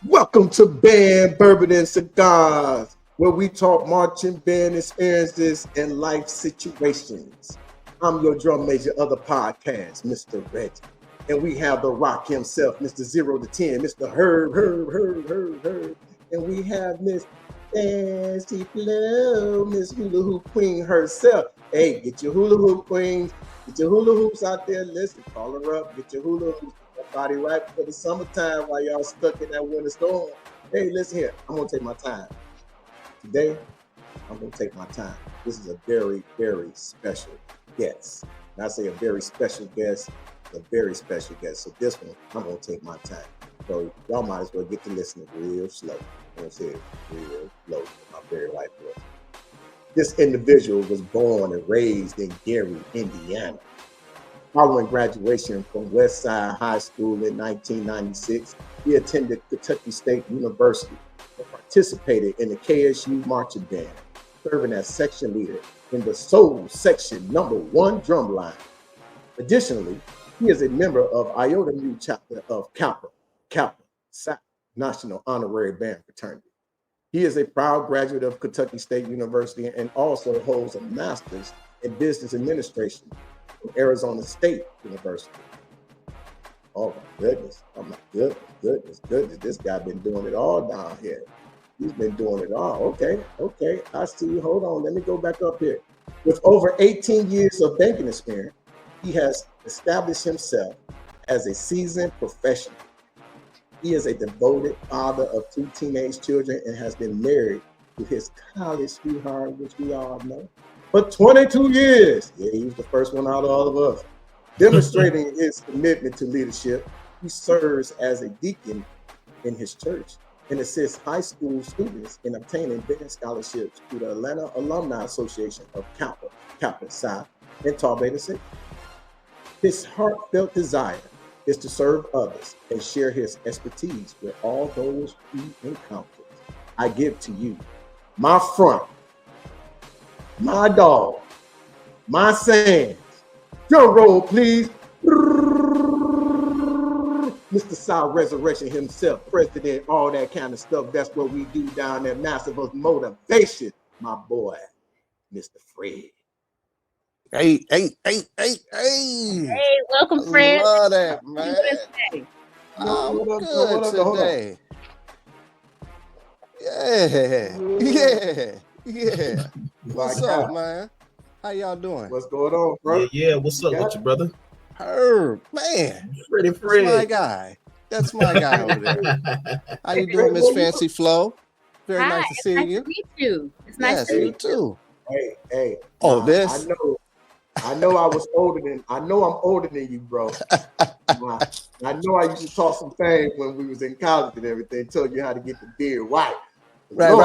Welcome to Band Bourbon and Cigars, where we talk marching band experiences and life situations. I'm your drum major of the podcast, Mr. Reggie. And we have the rock himself, Mr. 0 to 10, Mr. Herb. And we have Miss Fancy Flow, Miss Hula Hoop Queen herself. Hey, get your hula hoop queens, get your hula hoops out there. Listen, call her up, get your hula hoops. Body right for the summertime while y'all stuck in that winter storm. Hey, listen here. I'm gonna take my time. Today, I'm gonna take my time. This is a very, very special guest. And I say a very special guest, a very special guest. So this one, I'm gonna take my time. So y'all might as well get to listening real slow. I'm gonna say it real slow for my very life voice. This individual was born and raised in Gary, Indiana. Following graduation from Westside High School in 1996, he attended Kentucky State University and participated in the KSU marching band, serving as section leader in the Soul Section #1 drum line. Additionally, he is a member of Iota Mu chapter of Kappa Psi National Honorary Band Fraternity. He is a proud graduate of Kentucky State University and also holds a master's in business administration from Arizona State University. Oh my goodness. Oh my goodness. This guy been doing it all down here. He's been doing it all. Okay. I see. Hold on. Let me go back up here. With over 18 years of banking experience, he has established himself as a seasoned professional. He is a devoted father of 2 teenage children and has been married to his college sweetheart, which we all know, for 22 years. Yeah, he was the first one out of all of us. Demonstrating his commitment to leadership, he serves as a deacon in his church and assists high school students in obtaining band scholarships through the Atlanta Alumni Association of Kappa Psi in Tar Beta City. His heartfelt desire is to serve others and share his expertise with all those he encounters. I give to you my front, my dog, my sayings. Drum roll, please. Mr. South Resurrection himself, president, all that kind of stuff. That's what we do down there. Massive of motivation, my boy, Mr. Fred. Hey. Hey, welcome, Fred. I love that, man. I'm good today. Yeah. What's up, man? How y'all doing? What's going on, bro? Yeah. What's up with you, brother? Herb, man. Pretty That's my guy. That's my guy over there. How you doing, Miss Fancy Flo? Very Hi, nice to see nice you. to meet you. It's nice to You meet you. too. Hey. Oh, this? I know I'm older than you, bro. I know I used to talk some things when we was in college and everything, told you how to get the beard white. Right.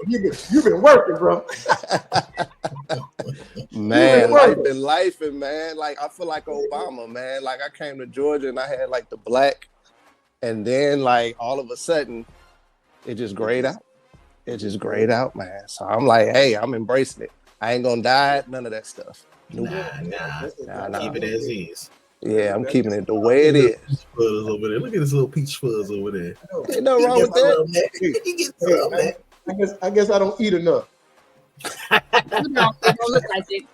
You've been working, bro. Man, life been lifing, man. Like, I feel like Obama, man. Like, I came to Georgia and I had like the black, and then like all of a sudden it just grayed out. Man. So I'm like, hey, I'm embracing it. I ain't gonna die, none of that stuff. Nah. Keep it as is. Yeah, I'm keeping it the way it is. Fuzz over there. Look at this little peach fuzz over there. Ain't nothing wrong with that. I guess I don't eat enough. You don't look like it.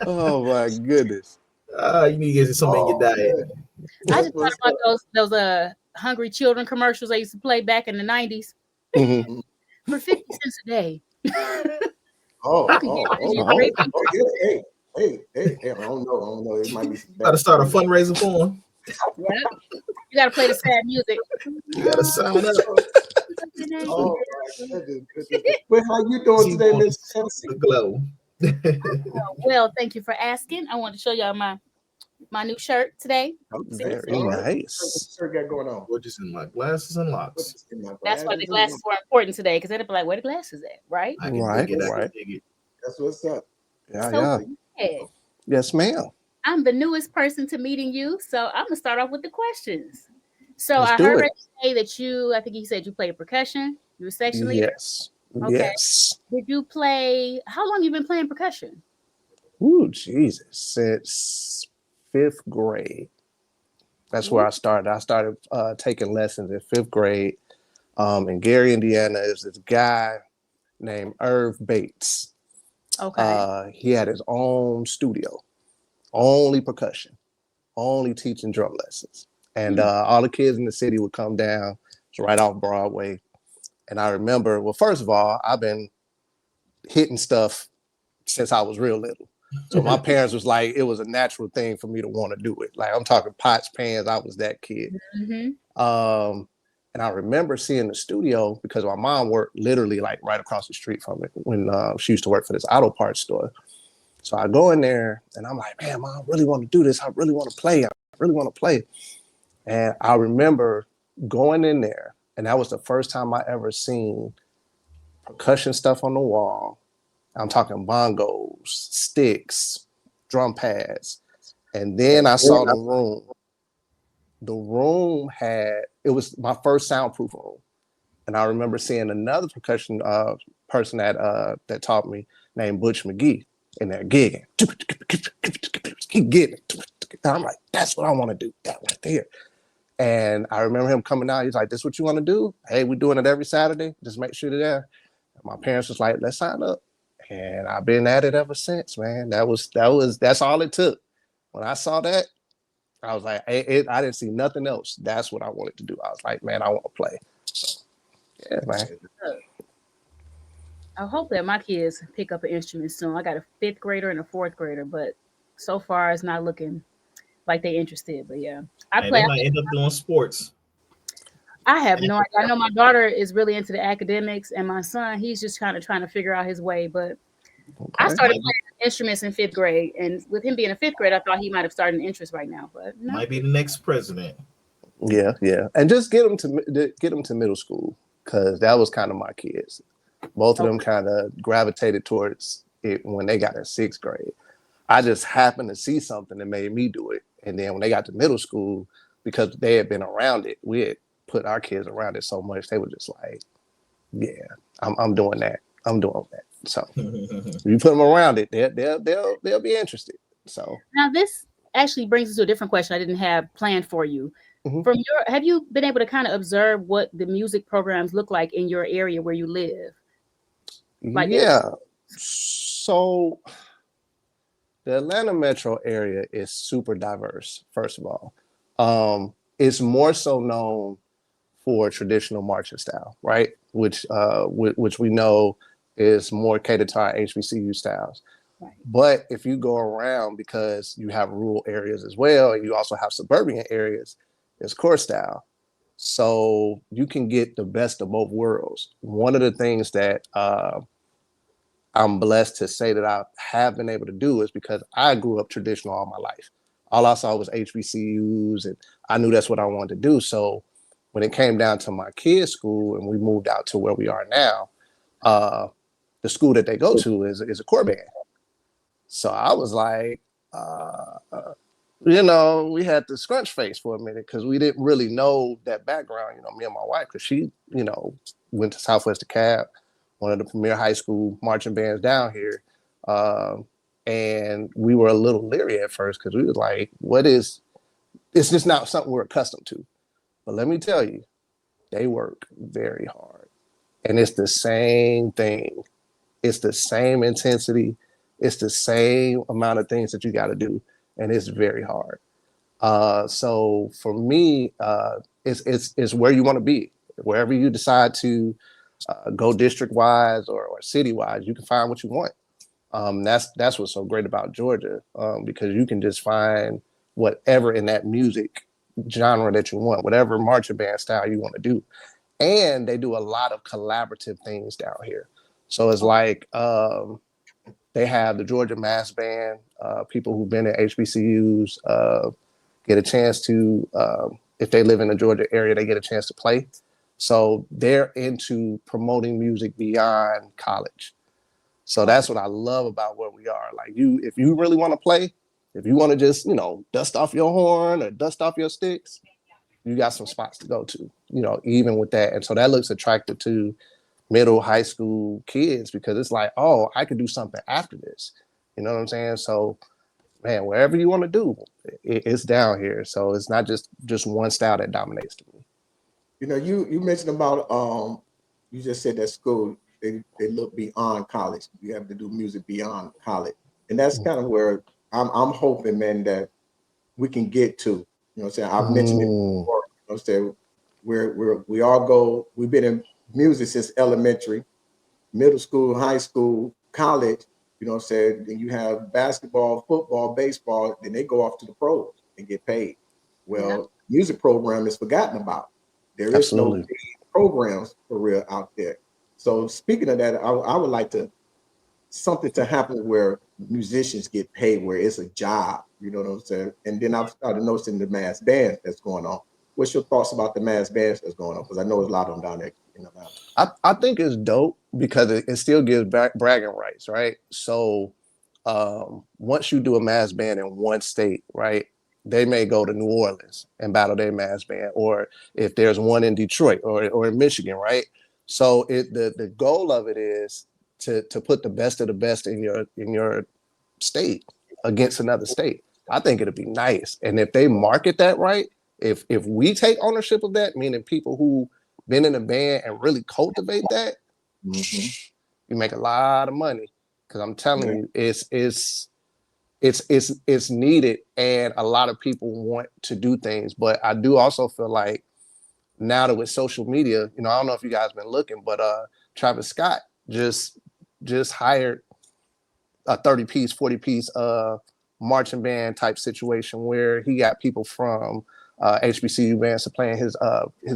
Oh my goodness. You need to get something in your diet. I just thought about those Hungry Children commercials I used to play back in the 90s. Mm-hmm. For 50 cents a day. Hey, I don't know. It might be some Got to start a fundraiser for him. Yeah. You got to play the sad music. You got to sign up. Oh, well, how you doing today, Miss Tennessee? The glow. Well, thank you for asking. I want to show y'all my new shirt today. Very nice. What's the shirt got going on? We're just in my glasses and locks. That's why the glasses were important today, because they'd be like, where the glasses at, right? I can dig it. That's what's up. Yeah. Yes, ma'am. I'm the newest person to meeting you, so I'm gonna start off with the questions. So Let's I do heard it. Reggie say that I think he said you played percussion. You were section leader. Yes. Okay. Yes. Did you play? How long you been playing percussion? Ooh, Jesus. Since 5th grade. That's where I started. I started taking lessons in 5th grade. In Gary, Indiana, is this guy named Irv Bates. Okay. He had his own studio, only percussion, only teaching drum lessons. And all the kids in the city would come down. It's right off Broadway. And I remember, well, first of all, I've been hitting stuff since I was real little. So my parents was like, it was a natural thing for me to want to do it. Like I'm talking pots, pans. I was that kid. And I remember seeing the studio because my mom worked literally like right across the street from it when she used to work for this auto parts store. So I go in there and I'm like, man, Mom, I really want to do this. I really want to play. I really want to play. And I remember going in there, and that was the first time I ever seen percussion stuff on the wall. I'm talking bongos, sticks, drum pads. And then I saw the room. The room it was my first soundproof room. And I remember seeing another percussion person that taught me named Butch McGee in there gigging. He getting it. And I'm like, that's what I want to do. That right there. And I remember him coming out. He's like, this what you want to do? Hey, we're doing it every Saturday. Just make sure they're there. And my parents was like, let's sign up. And I've been at it ever since, man. That's all it took. When I saw that, I was like, I didn't see nothing else. That's what I wanted to do. I was like, man, I want to play. So, yeah, man. I hope that my kids pick up an instrument soon. I got a 5th grader and a 4th grader, but so far it's not looking like they're interested. But yeah, They might end up doing sports. I have no idea. I know my daughter is really into the academics, and my son, he's just kind of trying to figure out his way. But I started playing instruments in 5th grade, and with him being a 5th grade, I thought he might have started an interest right now. But no. Might be the next president. Yeah, and just get them to middle school because that was kind of my kids. Both of them kind of gravitated towards it when they got in 6th grade. I just happened to see something that made me do it, and then when they got to middle school, because they had been around it, we had put our kids around it so much, they were just like, yeah, I'm doing that. I'm doing that. So you put them around it, they'll be interested. So now this actually brings us to a different question I didn't have planned for you. From have you been able to kind of observe what the music programs look like in your area where you live? Like so the Atlanta metro area is super diverse, first of all. It's more so known for traditional marching style, right? Which we know is more catered to our HBCU styles. Right. But if you go around, because you have rural areas as well, and you also have suburban areas, it's core style. So you can get the best of both worlds. One of the things that I'm blessed to say that I have been able to do is because I grew up traditional all my life. All I saw was HBCUs, and I knew that's what I wanted to do. So when it came down to my kids' school and we moved out to where we are now, the school that they go to is a core band. So I was like, we had to scrunch face for a minute because we didn't really know that background, me and my wife, because she, went to Southwest DeKalb, one of the premier high school marching bands down here. And we were a little leery at first because we was like, it's just not something we're accustomed to. But let me tell you, they work very hard. And it's the same thing. It's the same intensity. It's the same amount of things that you got to do. And it's very hard. So for me, it's where you want to be. Wherever you decide to go district-wise or city-wise, you can find what you want. That's what's so great about Georgia, because you can just find whatever in that music genre that you want, whatever marching band style you want to do. And they do a lot of collaborative things down here. So it's like they have the Georgia Mass Band. People who've been at HBCUs get a chance to, if they live in the Georgia area, they get a chance to play. So they're into promoting music beyond college. So that's what I love about where we are. Like if you really want to play, if you want to just, dust off your horn or dust off your sticks, you got some spots to go to, even with that. And so that looks attractive to middle, high school kids because it's like, oh, I could do something after this. You know what I'm saying? So, man, wherever you want to do, it's down here. So it's not just one style that dominates to me. You know, you mentioned about you just said that school they look beyond college. You have to do music beyond college, and that's kind of where I'm hoping, man, that we can get to. You know what I'm saying? I've mentioned it before. You know what I'm saying? We all go. We've been in music since elementary, middle school, high school, college. You know what I'm saying? Then you have basketball, football, baseball. Then they go off to the pros and get paid. Well, music program is forgotten about. There is no paid programs for real out there. So speaking of that, I would like to something to happen where musicians get paid, where it's a job. You know what I'm saying? And then I've started noticing the mass bands that's going on. What's your thoughts about the mass bands that's going on? Because I know there's a lot of them down there in Atlanta. I think it's dope because it still gives bragging rights, right? So once you do a mass band in one state, right, they may go to New Orleans and battle their mass band, or if there's one in Detroit or in Michigan, right? So the goal of it is to put the best of the best in your state against another state. I think it'd be nice, and if they market that right, if we take ownership of that, meaning people who been in a band and really cultivate that, you make a lot of money. Because I'm telling you, it's needed, and a lot of people want to do things. But I do also feel like now that with social media, you know, I don't know if you guys been looking, but Travis Scott just hired a 30-piece, 40-piece marching band type situation where he got people from HBCU bands to playing his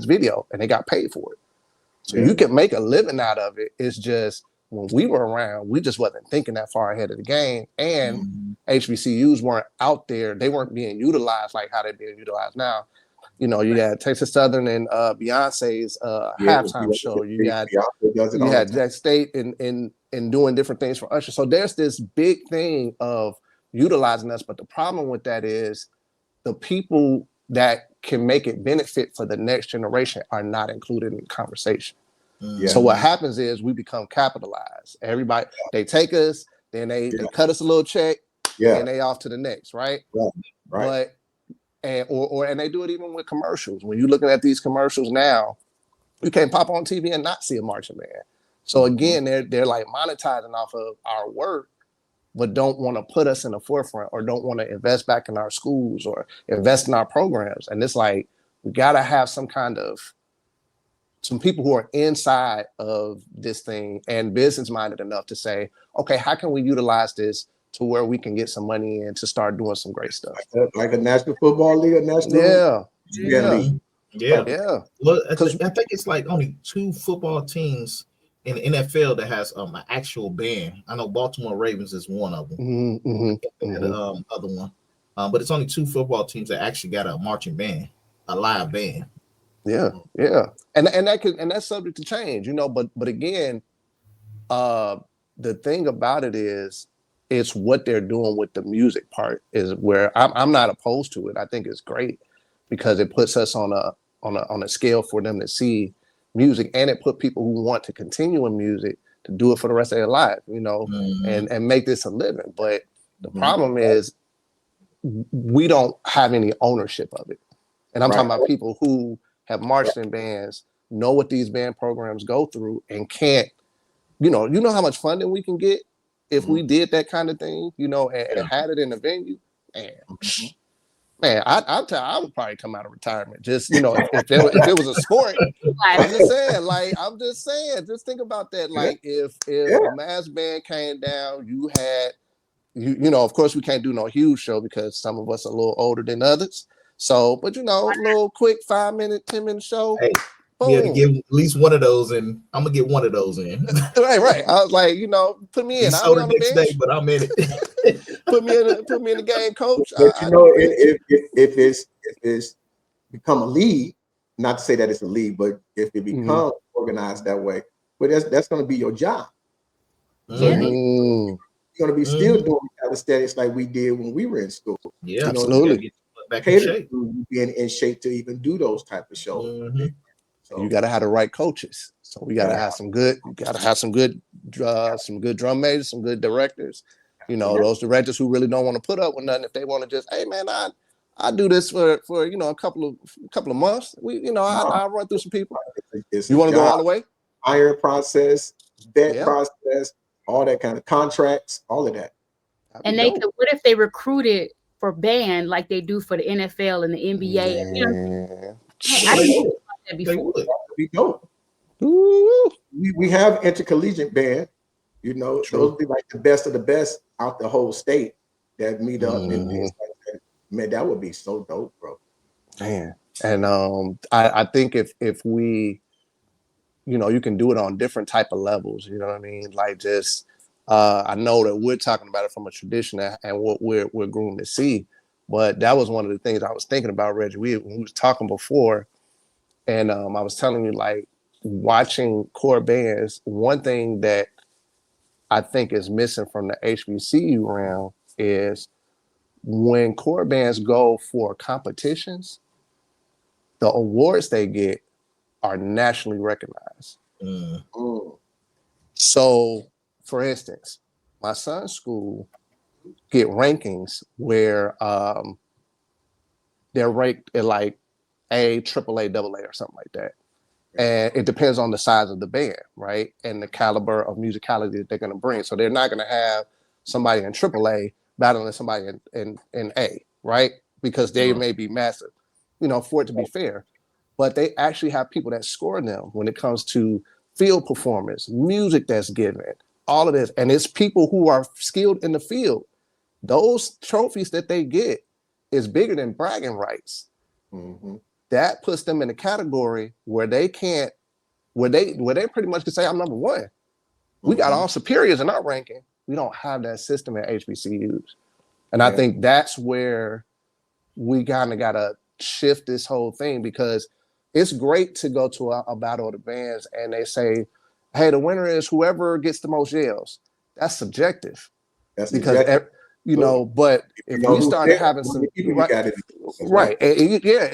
video, and they got paid for it. So you can make a living out of it. It's just when we were around, we just wasn't thinking that far ahead of the game, and HBCUs weren't out there. They weren't being utilized like how they're being utilized now. You know, you had Texas Southern and Beyonce's halftime show. You had that state in doing different things for Usher. So there's this big thing of utilizing us. But the problem with that is the people that can make it benefit for the next generation are not included in the conversation. So what happens is we become capitalized. Everybody, they take us, then they cut us a little check, and they off to the next, right? But and they do it even with commercials. When you're looking at these commercials now, you can't pop on TV and not see a marching band. So again, they're like monetizing off of our work, but don't want to put us in the forefront, or don't want to invest back in our schools or invest in our programs. And it's like, we got to have some people who are inside of this thing and business minded enough to say, okay, how can we utilize this to where we can get some money in to start doing some great stuff? Like a National Football League, league. Well, I think it's like only 2 football teams in the NFL that has an actual band. I know Baltimore Ravens is one of them. And the other one. But it's only 2 football teams that actually got a marching band, a live band. And that's subject to change, you know. But again, the thing about it is, it's what they're doing with the music part is where I'm not opposed to it. I think it's great because it puts us on a scale for them to see music, and it put people who want to continue in music to do it for the rest of their life, you know, and make this a living. But the problem is we don't have any ownership of it. And I'm talking about people who have marched in bands, know what these band programs go through, and can't, you know how much funding we can get if we did that kind of thing, you know, and had it in the venue. Man, I would probably come out of retirement. Just, you know, if it was a sport. I'm just saying, just think about that. Like if a mass band came down, you had, you know, of course we can't do no huge show because some of us are a little older than others. So, but you know, a little quick 5-minute, 10-minute show. Hey, we had to give at least one of those, and I'm gonna get one of those in. right. I was like, you know, put me in. I'll be on the bench. Day, but I'm in it. put me in the game, coach. But you know, if it's become a league, not to say that it's a league, but if it becomes organized that way, but that's going to be your job. So you're going to be still doing calisthenics like we did when we were in school. Yeah, you know, absolutely. Back in shape. Being in shape to even do those type of shows. So you got to have the right coaches. So we got to have some good. You got to have some good drum majors, some good directors, You know, those directors who really don't want to put up with nothing. If they want to just, hey man, I do this for you know a couple of months. I run through some people. You want to go all the way? Hiring process, vet process, all that kind of contracts, all of that. And they could, what if they recruited for band like they do for the NFL and the NBA? Yeah. I didn't think about that before. That would be dope. We have intercollegiate band. You know, those would be like the best of the best out the whole state that meet up and things like that. Man, that would be so dope, bro. Man, and I think if we, you know, you can do it on different type of levels. You know what I mean? Like just, I know that we're talking about it from a tradition and what we're groomed to see, but that was one of the things I was thinking about, Reggie. We was talking before, and I was telling you, like, watching core bands, one thing that I think is missing from the HBCU realm is when core bands go for competitions, the awards they get are nationally recognized. So, for instance, my son's school get rankings where they're ranked at like A, AAA, AA, or something like that. And it depends on the size of the band, right? And the caliber of musicality that they're going to bring. So they're not going to have somebody in AAA battling somebody in A, right? Because they may be massive, you know, for it to be fair. But they actually have people that score them when it comes to field performance, music that's given, all of this. And it's people who are skilled in the field. Those trophies that they get is bigger than bragging rights. That puts them in a category where they can't, where they pretty much can say, I'm number one. We got all superiors in our ranking. We don't have that system at HBCUs. And I think that's where we kind of got to shift this whole thing, because it's great to go to a battle of the bands and they say, hey, the winner is whoever gets the most yells. That's subjective. That's because, you know, but if we started having some, it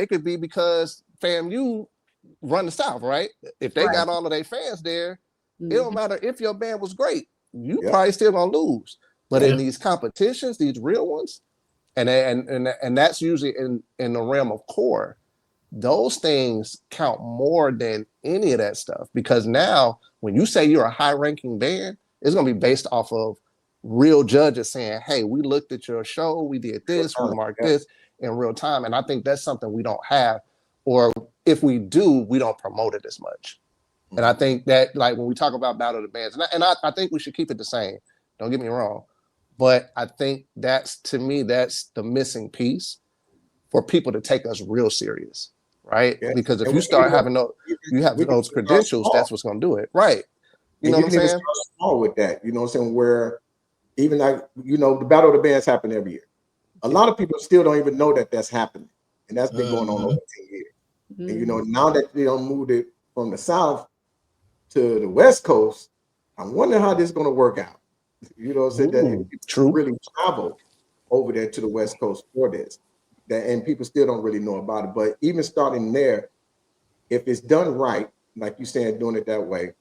could be because FAMU run the South, right? If they got all of their fans there, it don't matter if your band was great, you probably still gonna lose. But in these competitions, these real ones, and that's usually in the realm of core, those things count more than any of that stuff. Because now, when you say you're a high-ranking band, it's gonna be based off of real judges saying, hey, we looked at your show, we did this, we marked this in real time. And I think that's something we don't have, or if we do, we don't promote it as much. And I think that, like, when we talk about Battle of the Bands, and I think we should keep it the same, don't get me wrong, but I think that's, to me, that's the missing piece for people to take us real serious, right? Because if you start having those credentials, that's what's going to do it, right? You know what I'm saying? Start small with that, you know what I'm saying, where even like, you know, the Battle of the Bands happen every year. A lot of people still don't even know that that's happening. And that's been going on over 10 years. And, you know, now that they don't move it from the South to the West Coast, I'm wondering how this is going to work out. You know what I'm saying? That people really travel over there to the West Coast for this. And people still don't really know about it. But even starting there, if it's done right, like you saying, doing it that way,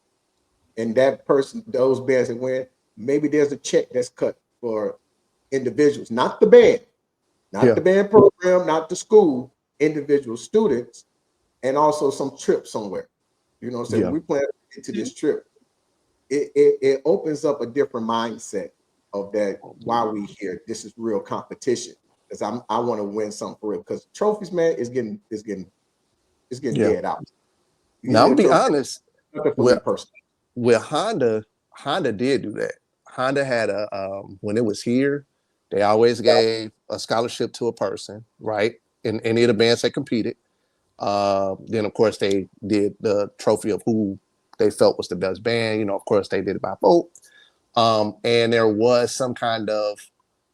and that person, those bands that win, maybe there's a check that's cut for individuals, not the band, not the band program, not the school, individual students, and also some trip somewhere. You know what I'm saying? We plan into this trip. It opens up a different mindset of that. Why we here? This is real competition, because I want to win something for real. Because trophies, man, is getting dead out. Now I'm gonna be honest. With Honda did do that. Honda had when it was here, they always gave a scholarship to a person, right? In any of the bands that competed. Then of course they did the trophy of who they felt was the best band. You know, of course they did it by vote. And there was some kind of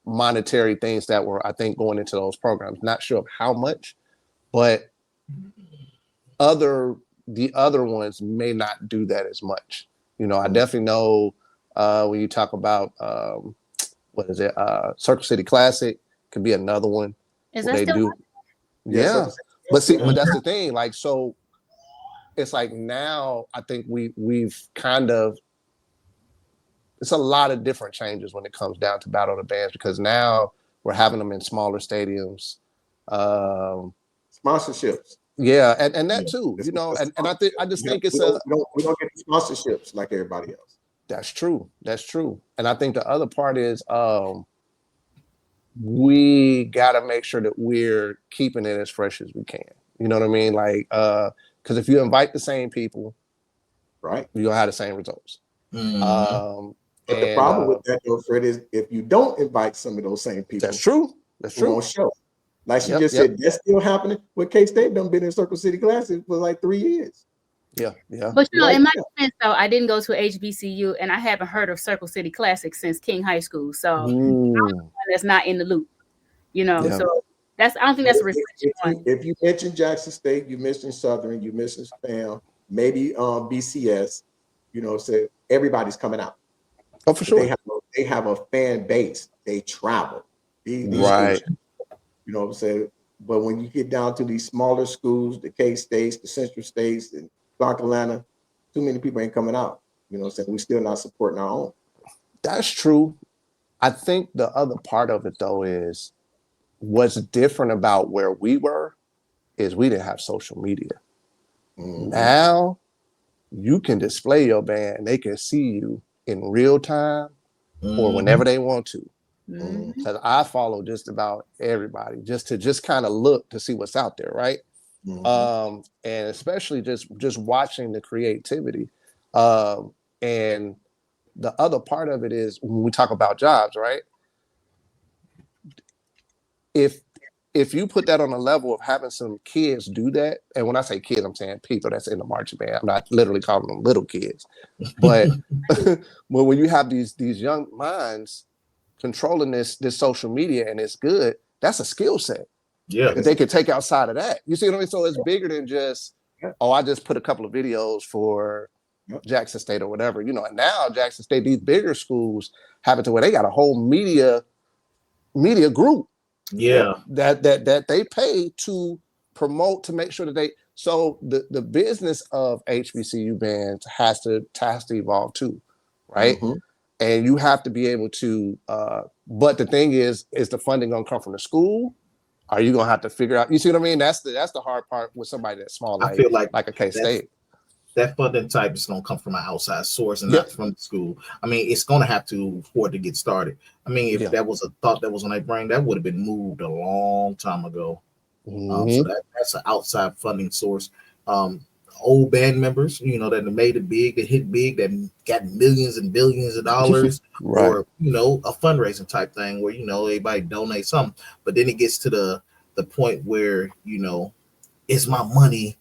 monetary things that were, I think, going into those programs. Not sure of how much, but the other ones may not do that as much. You know, I definitely know when you talk about what is it? Circle City Classic could be another one. Is that still? Yeah. But see, but that's the thing. Like, so it's like now I think we've kind of it's a lot of different changes when it comes down to Battle of the Bands, because now we're having them in smaller stadiums. Sponsorships. Yeah, and that too, you know, and I just think it's we don't get sponsorships like everybody else. That's true. That's true. And I think the other part is we gotta make sure that we're keeping it as fresh as we can. You know what I mean? Like, because if you invite the same people, right, you're gonna have the same results. But the problem with that, though, Fred, is if you don't invite some of those same people, that's true. That's true. Won't show. Like she just said, that's still happening. With K-State done been in Circle City Classic for like 3 years. Yeah. But you know, in my defense, though, I didn't go to HBCU, and I haven't heard of Circle City Classic since King High School. So that's not in the loop. You know, so I don't think that's a reflection on. If you mention Jackson State, you mention Southern, you mention FAM, maybe BCS. You know, so everybody's coming out. Oh, for sure. They have a fan base. They travel. These right. Schools, you know what I'm saying? But when you get down to these smaller schools, the K-States, the Central States, and Clark Atlanta, too many people ain't coming out. You know what I'm saying? We're still not supporting our own. That's true. I think the other part of it, though, is what's different about where we were is we didn't have social media. Now you can display your band and they can see you in real time or whenever they want to. Because I follow just about everybody just to kind of look to see what's out there, right? And especially just watching the creativity. And the other part of it is when we talk about jobs, right? If you put that on a level of having some kids do that, and when I say kids, I'm saying people that's in the marching band. I'm not literally calling them little kids, but when you have these young minds controlling this social media and it's good, that's a skill set. Yeah, that they can take outside of that. You see what I mean? So it's bigger than just, I just put a couple of videos for Jackson State or whatever, you know. And now Jackson State, these bigger schools have it to where they got a whole media group. Yeah, that they pay to promote, to make sure that they. So the business of HBCU bands has to evolve too, right? And you have to be able to. But the thing is the funding gonna come from the school? Are you gonna have to figure out? You see what I mean? That's the hard part with somebody that's small. I feel like a K-State. That funding type is going to come from an outside source and not from the school. I mean, it's going to have to afford to get started. I mean, if that was a thought that was on their brain, that would have been moved a long time ago. So that's an outside funding source. Old band members, you know, that made it big, that hit big, that got millions and billions of dollars, right. Or, you know, a fundraising type thing where, you know, everybody donate something. But then it gets to the point where, you know, is my money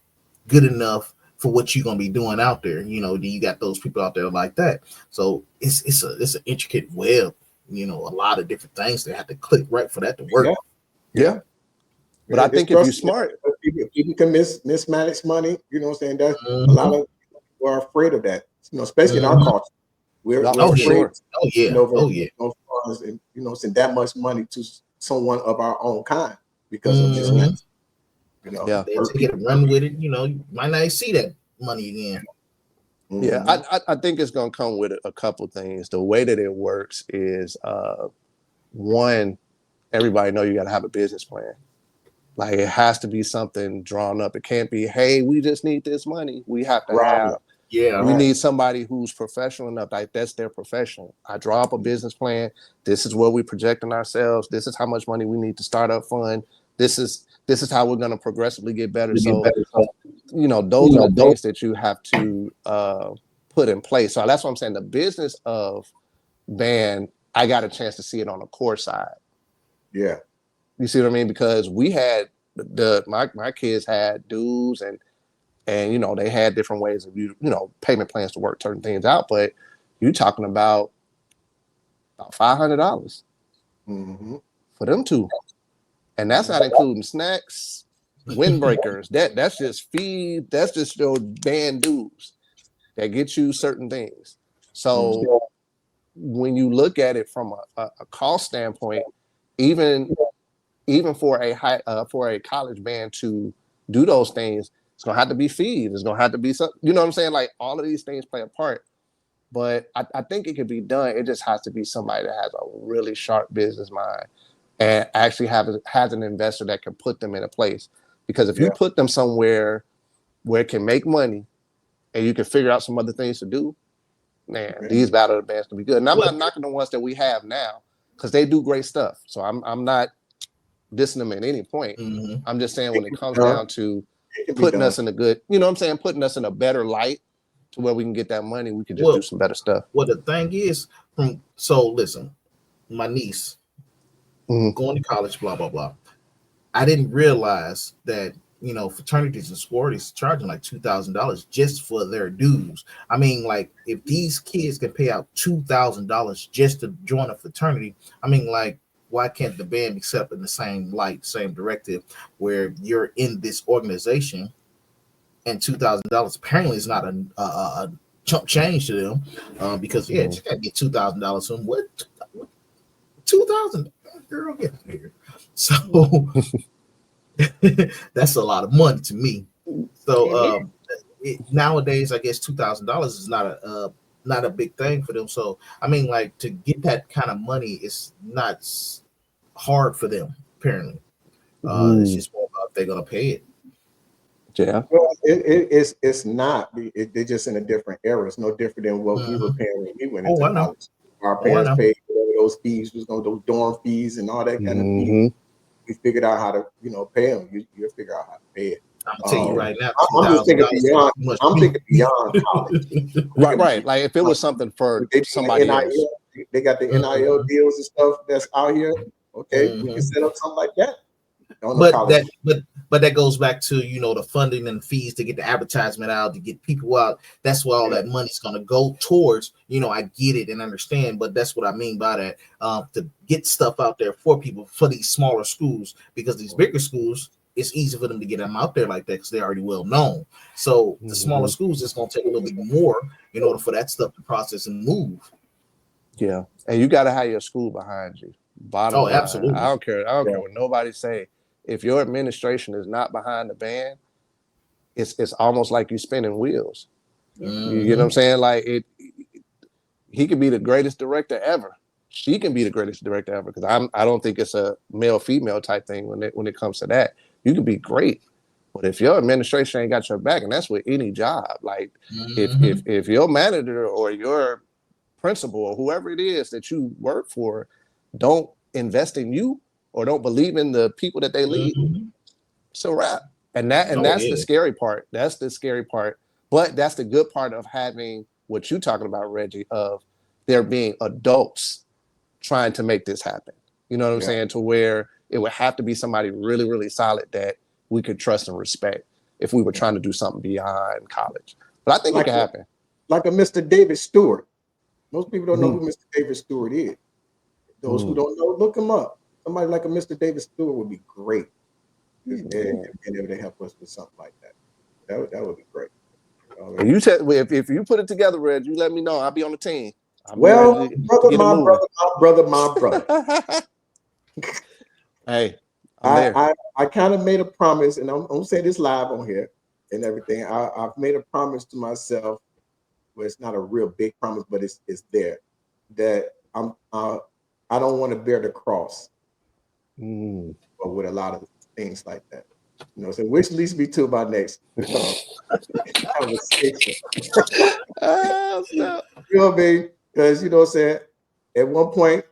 good enough for what you're gonna be doing out there? You know, you got those people out there like that. So it's an intricate web, you know, a lot of different things that have to click right for that to work. Yeah. But I think if you're smart, people can mismanage money. You know what I'm saying? That's a lot of people are afraid of that. You know, especially in our culture. We're afraid. Funds and, you know, send that much money to someone of our own kind because of mismanagement. You know, they take it and run with it. You know, you might not see that money again. Yeah, I think it's gonna come with a couple things. The way that it works is, one, everybody know you got to have a business plan. Like it has to be something drawn up. It can't be, hey, we just need this money. We have to have. Yeah, we need somebody who's professional enough. Like that's their profession. I draw up a business plan. This is where we're projecting ourselves. This is how much money we need to start up fund. This is how we're going to progressively get better. So, you know, those are the things that you have to put in place. So that's what I'm saying. The business of band, I got a chance to see it on the core side. Yeah. You see what I mean? Because we had my kids had dues and you know, they had different ways of you know, payment plans to work certain things out. But you're talking about $500 for them two. And that's not including snacks, windbreakers. That's just feed. That's just your band dues that get you certain things. So when you look at it from a cost standpoint, even for a college band to do those things, it's gonna have to be feed. It's gonna have to be something. You know what I'm saying? Like all of these things play a part. But I think it could be done. It just has to be somebody that has a really sharp business mind and actually has an investor that can put them in a place. Because if you put them somewhere where it can make money and you can figure out some other things to do, man, these battle bands can be good. And I'm not knocking the ones that we have now because they do great stuff. So I'm not dissing them at any point. I'm just saying when it comes down to putting us in a good, you know what I'm saying, putting us in a better light to where we can get that money, we can just do some better stuff. Well, the thing is, so listen, my niece going to college, blah, blah, blah. I didn't realize that, you know, fraternities and sororities charging like $2,000 just for their dues. I mean, like, if these kids can pay out $2,000 just to join a fraternity, I mean, like, why can't the band be set up in the same light, same directive, where you're in this organization and $2,000 apparently is not a chump change to them, because you got to get $2,000 from what 2,000, girl, get here. So that's a lot of money to me. So nowadays, I guess $2,000 is not a big thing for them. So I mean, like, to get that kind of money is not hard for them. Apparently, it's just more about if they're gonna pay it. Yeah, well, it's not. They're just in a different era. It's no different than what we were paying when we went into college. Our parents paid whatever those fees was going to, those dorm fees and all that kind of fees. We figured out how to, you know, pay them. You'll figure out how to pay it. I'm telling you right now, I'm just thinking beyond. I'm thinking beyond college. Right. Like if it was something for somebody else. They got the NIL deals and stuff that's out here. Okay, we can set up something like that. But that goes back to, you know, the funding and fees to get the advertisement out, to get people out. That's where all that money's going to go towards. You know, I get it and understand, but that's what I mean by that. To get stuff out there for people, for these smaller schools, because these bigger schools, it's easy for them to get them out there like that because they're already well known. So the smaller schools, it's going to take a little bit more in order for that stuff to process and move. Yeah, and you got to have your school behind you. Bottom line. Absolutely. I don't care what nobody say. If your administration is not behind the band, it's almost like you're spinning wheels. You know what I'm saying? Like he could be the greatest director ever. She can be the greatest director ever, because I don't think it's a male female type thing when it comes to that. You can be great, but if your administration ain't got your back, and that's with any job, like if your manager or your principal or whoever it is that you work for don't invest in you or don't believe in the people that they lead, it's a wrap. And that's the scary part. That's the scary part. But that's the good part of having what you're talking about, Reggie, of there being adults trying to make this happen. You know what I'm saying? To where it would have to be somebody really, really solid that we could trust and respect if we were trying to do something beyond college. But I think it can happen. Like a Mr. David Stewart. Most people don't know who Mr. David Stewart is. Those who don't know, look him up. Somebody like a Mr. David Stewart would be great. And able to help us with something like that. That would be great. If you put it together, Reg, you let me know. I'll be on the team. My brother. Hey, I kind of made a promise, and I'm saying this live on here and everything. I've made a promise to myself. Well, it's not a real big promise, but it's there, that I don't want to bear the cross with a lot of things like that. You know, so which leads me to my next conversation. You know what I mean? Because, you know what I'm saying, at one point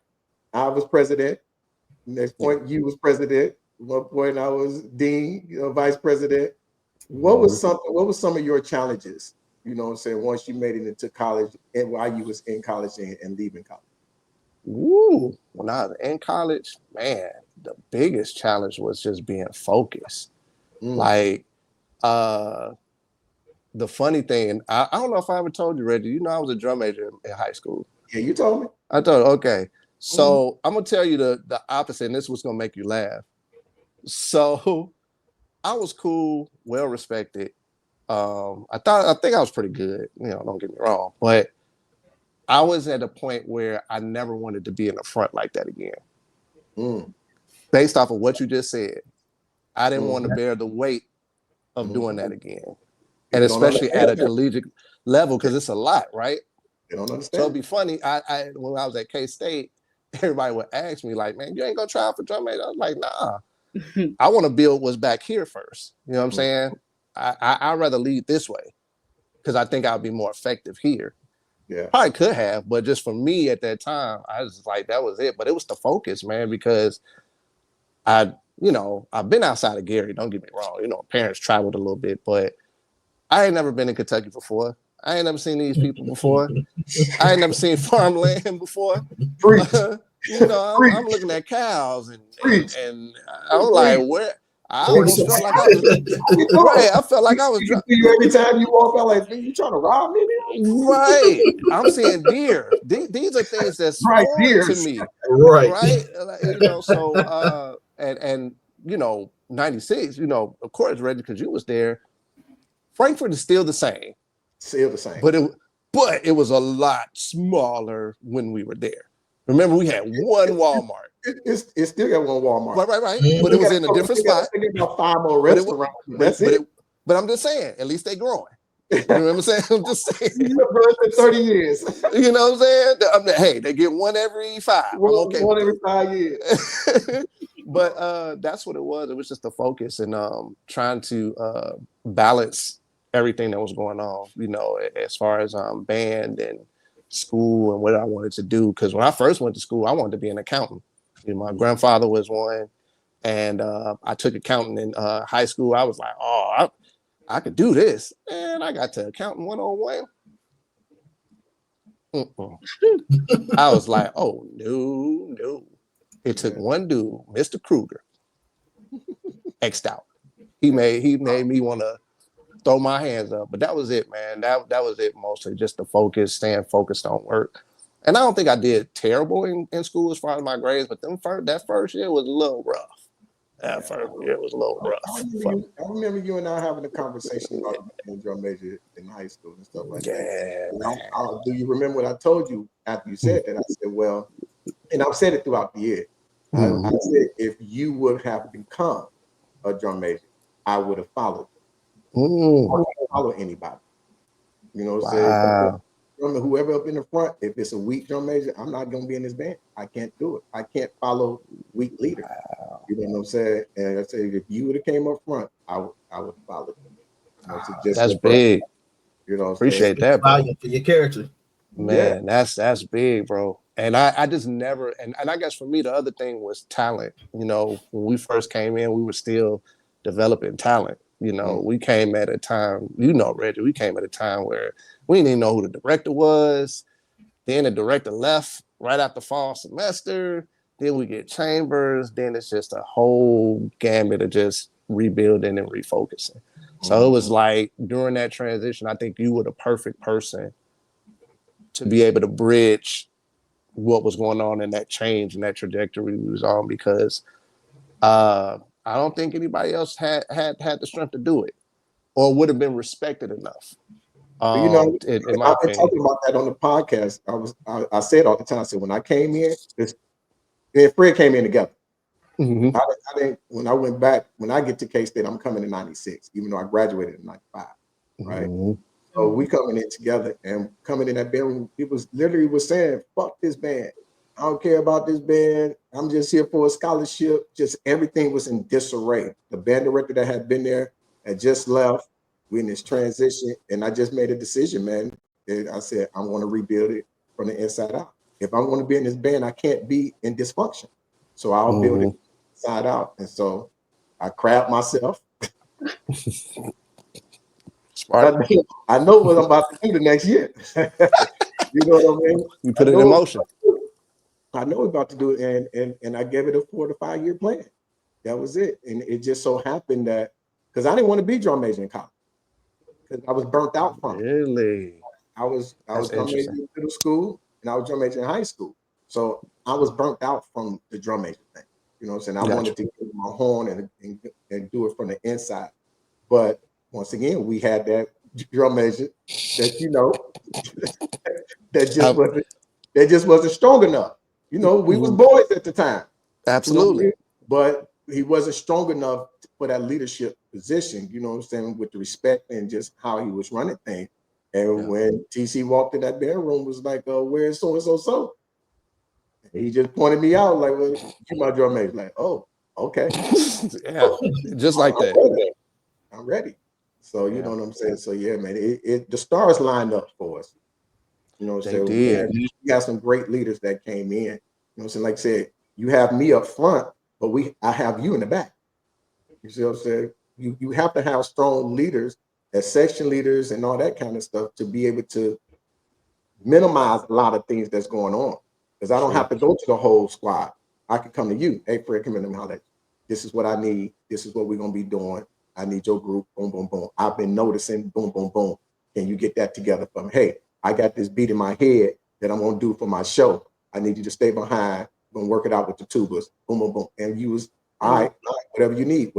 I was president. Next point you was president. At one point I was dean, vice president. What was some of your challenges? You know what I'm saying, once you made it into college and while you was in college and leaving college? When I was in college, man, the biggest challenge was just being focused. Like, the funny thing, and I don't know if I ever told you, Reggie, you know, I was a drum major in high school. Yeah, you told me. I told you, okay. So I'm gonna tell you the opposite, and this was gonna make you laugh. So I was cool, well respected. I think I was pretty good, you know, don't get me wrong, but I was at a point where I never wanted to be in the front like that again. Based off of what you just said, I didn't want to bear the weight of doing that again. And especially at a collegiate level, because it's a lot, right? They don't understand. So it'd be funny. I when I was at K-State, everybody would ask me like, "Man, you ain't gonna try out for drum major?" I was like, "Nah, I want to build what's back here first." You know what I'm saying? I'd rather lead this way because I think I'll be more effective here. Yeah, probably could have, but just for me at that time, I was like, that was it. But it was the focus, man, because I've been outside of Gary. Don't get me wrong. Parents traveled a little bit, but I ain't never been in Kentucky before. I ain't never seen these people before. I ain't never seen farmland before. I'm looking at cows and I'm like, where? I almost felt like I was right. I felt like I was every time you walk out, like, you trying to rob me? Right. I'm seeing deer. These are things that's foreign to me. Right. So and 96, of course, Reggie, because you was there. Frankfurt is still the same. Still the same. But it was a lot smaller when we were there. Remember, we had one Walmart. It's still got one Walmart. Right. But it was in a different spot. About 5 more restaurants. That's it. But I'm just saying, at least they growing. You know what I'm saying? I'm just saying. You've been 30 years. You know what I'm saying? Hey, they get one every 5. I'm okay. One every 5 years. But that's what it was. It was just the focus and trying to balance everything that was going on, as far as band and school and what I wanted to do. Because when I first went to school, I wanted to be an accountant. My grandfather was one, and I took accounting in high school. I was like, oh, I could do this. And I got to accounting 101. I was like, oh, no. It took one dude, Mr. Kruger, X'd out. He made me want to throw my hands up. But that was it, man. That was it mostly, just the focus, staying focused on work. And I don't think I did terrible in school as far as my grades, but that first year was a little rough. That first year was a little rough. I remember you and I having a conversation about being drum major in high school and stuff like that. Do you remember what I told you after you said that? I said, well, and I've said it throughout the year. I said, if you would have become a drum major, I would have followed you. I wouldn't follow anybody. You know what I'm saying? Whoever up in the front, if it's a weak drum major, I'm not going to be in this band. I can't do it. I can't follow weak leaders. Wow. You know what I'm saying? And I said, if you would have came up front, I would follow them. That's big. Appreciate that, bro. For your character. Man, that's big, bro. And I just never, and I guess for me, the other thing was talent. When we first came in, we were still developing talent. We came at a time, Reggie, we came at a time where we didn't even know who the director was. Then the director left right after fall semester. Then we get Chambers. Then it's just a whole gamut of just rebuilding and refocusing. So it was like during that transition, I think you were the perfect person to be able to bridge what was going on in that change and that trajectory we was on, because I don't think anybody else had the strength to do it or would have been respected enough. In my opinion. I've been talking about that on the podcast. I said all the time, I said, when I came in, Fred came in together. Mm-hmm. I didn't, when I went back, when I get to K-State, I'm coming in 96, even though I graduated in 95, right? Mm-hmm. So we coming in together and coming in that band, people literally was saying, fuck this band. I don't care about this band. I'm just here for a scholarship. Just everything was in disarray. The band director that had been there had just left. We're in this transition. And I just made a decision, man. And I said, I'm going to rebuild it from the inside out. If I'm going to be in this band, I can't be in dysfunction. So I'll build it inside out. And so I crabbed myself. Smart. I know what I'm about to do the next year. You know what I mean? You put it in motion. I know about to do it, and I gave it a 4 to 5 year plan. That was it. And it just so happened that, because I didn't want to be drum major in college, because I was burnt out from it. Really? I was drum major in middle school, and I was drum major in high school. So I was burnt out from the drum major thing. You know what I'm saying? I wanted to get my horn and do it from the inside. But once again, we had that drum major that just wasn't strong enough. We was boys at the time. Absolutely. But he wasn't strong enough for that leadership position, you know what I'm saying, with the respect and just how he was running things. And when TC walked in that bedroom, was like, where's so? He just pointed me out, like, well, you my drum major. Like, oh, okay. Just like that. I'm ready. So you know what I'm saying? So yeah, man, the stars lined up for us. You know what I'm saying? We got some great leaders that came in. You know what I'm saying? Like I said, you have me up front, but I have you in the back. You see what I'm saying? You have to have strong leaders as section leaders and all that kind of stuff to be able to minimize a lot of things that's going on. Because I don't have to go to the whole squad. I can come to you. Hey, Fred, come in and holler. This is what I need. This is what we're gonna be doing. I need your group. Boom, boom, boom. I've been noticing. Boom, boom, boom. Can you get that together for me? Hey, I got this beat in my head that I'm gonna do for my show. I need you to stay behind. I'm gonna work it out with the tubas. Boom, boom, boom. And use all right, whatever you need.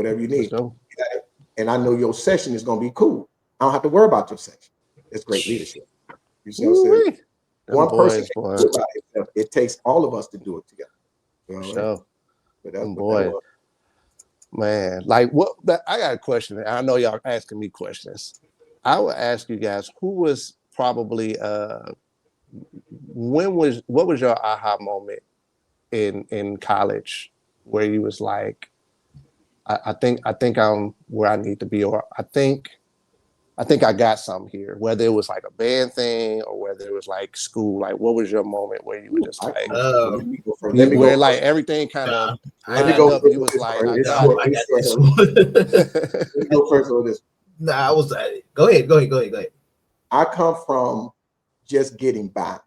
And I know your session is gonna be cool. I don't have to worry about your session. It's great leadership. You see what I'm saying? One person can do it by itself. It takes all of us to do it together. You know, but that's what that was. Man, like I got a question. I know y'all asking me questions. I would ask you guys, who was probably what was your aha moment in college where you was like, I think I'm where I need to be, or I think I got something here, whether it was like a band thing or whether it was like school. Like, what was your moment where you were just like, where like everything kind of lined up? You was like, I got this. Let me go first on this. I was go ahead. I come from just getting by.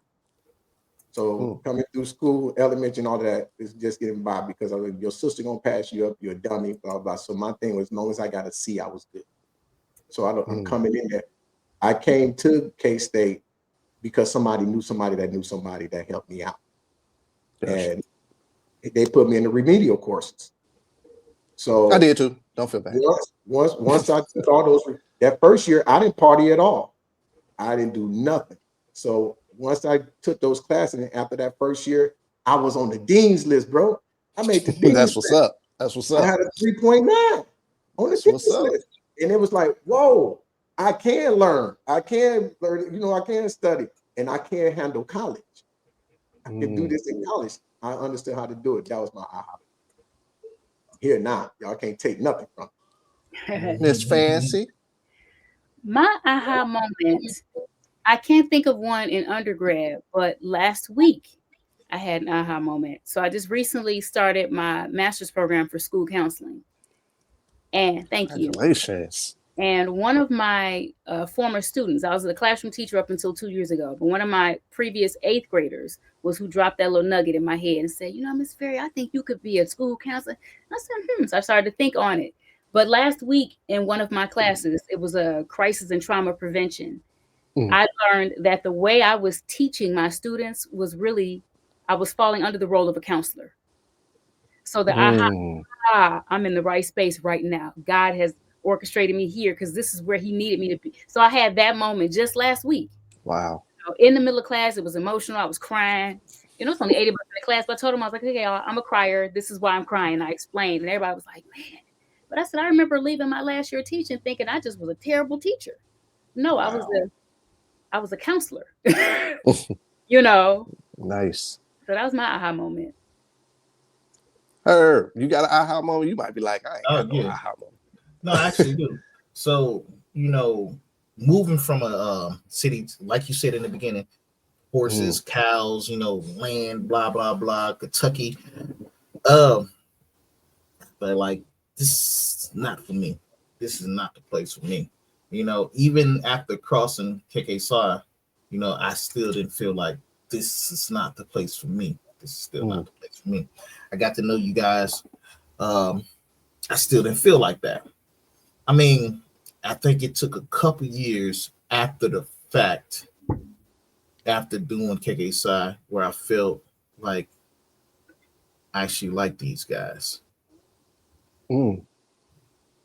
So coming through school, elementary and all that is just getting by because your sister gonna pass you up, you're a dummy, blah, blah. So my thing was, as long as I got a C, I was good. So I'm coming in there. I came to K-State because somebody knew somebody that helped me out. And they put me in the remedial courses. So I did too. Don't feel bad. Once I took all those, that first year, I didn't party at all. I didn't do nothing. So once I took those classes, and after that first year, I was on the dean's list, bro. I made the dean's That's what's up. That's what's up. I had a 3.9 on the dean's list. And it was like, whoa, I can learn. I can learn, I can study. And I can handle college. I can do this in college. I understood how to do it. That was my aha. Here now, y'all can't take nothing from it. It's fancy. My aha moment, I can't think of one in undergrad, but last week I had an aha moment. So I just recently started my master's program for school counseling. And thank you. Congratulations. And one of my former students, I was a classroom teacher up until 2 years ago, but one of my previous 8th graders was who dropped that little nugget in my head and said, Miss Ferry, I think you could be a school counselor. I said, So I started to think on it. But last week in one of my classes, it was a crisis and trauma prevention. I learned that the way I was teaching my students was really, I was falling under the role of a counselor. So the I'm in the right space right now. God has orchestrated me here because this is where he needed me to be. So I had that moment just last week. Wow. In the middle of class, it was emotional. I was crying. It's only 80% of the class, but I told them, I was like, okay, y'all, I'm a crier. This is why I'm crying. I explained. And everybody was like, man. But I said, I remember leaving my last year teaching thinking I just was a terrible teacher. No, wow. I was a counselor. Nice. So that was my aha moment. You got an aha moment? You might be like, I ain't got no aha moment. No, I actually do. So, moving from a city, like you said in the beginning, horses, cows, land, blah, blah, blah, Kentucky. But like, this is not for me. This is not the place for me. Even after crossing KKSI, I still didn't feel like this is not the place for me. This is still not the place for me. I got to know you guys. I still didn't feel like that. I mean, I think it took a couple years after the fact, after doing KKSI, where I felt like I actually like these guys.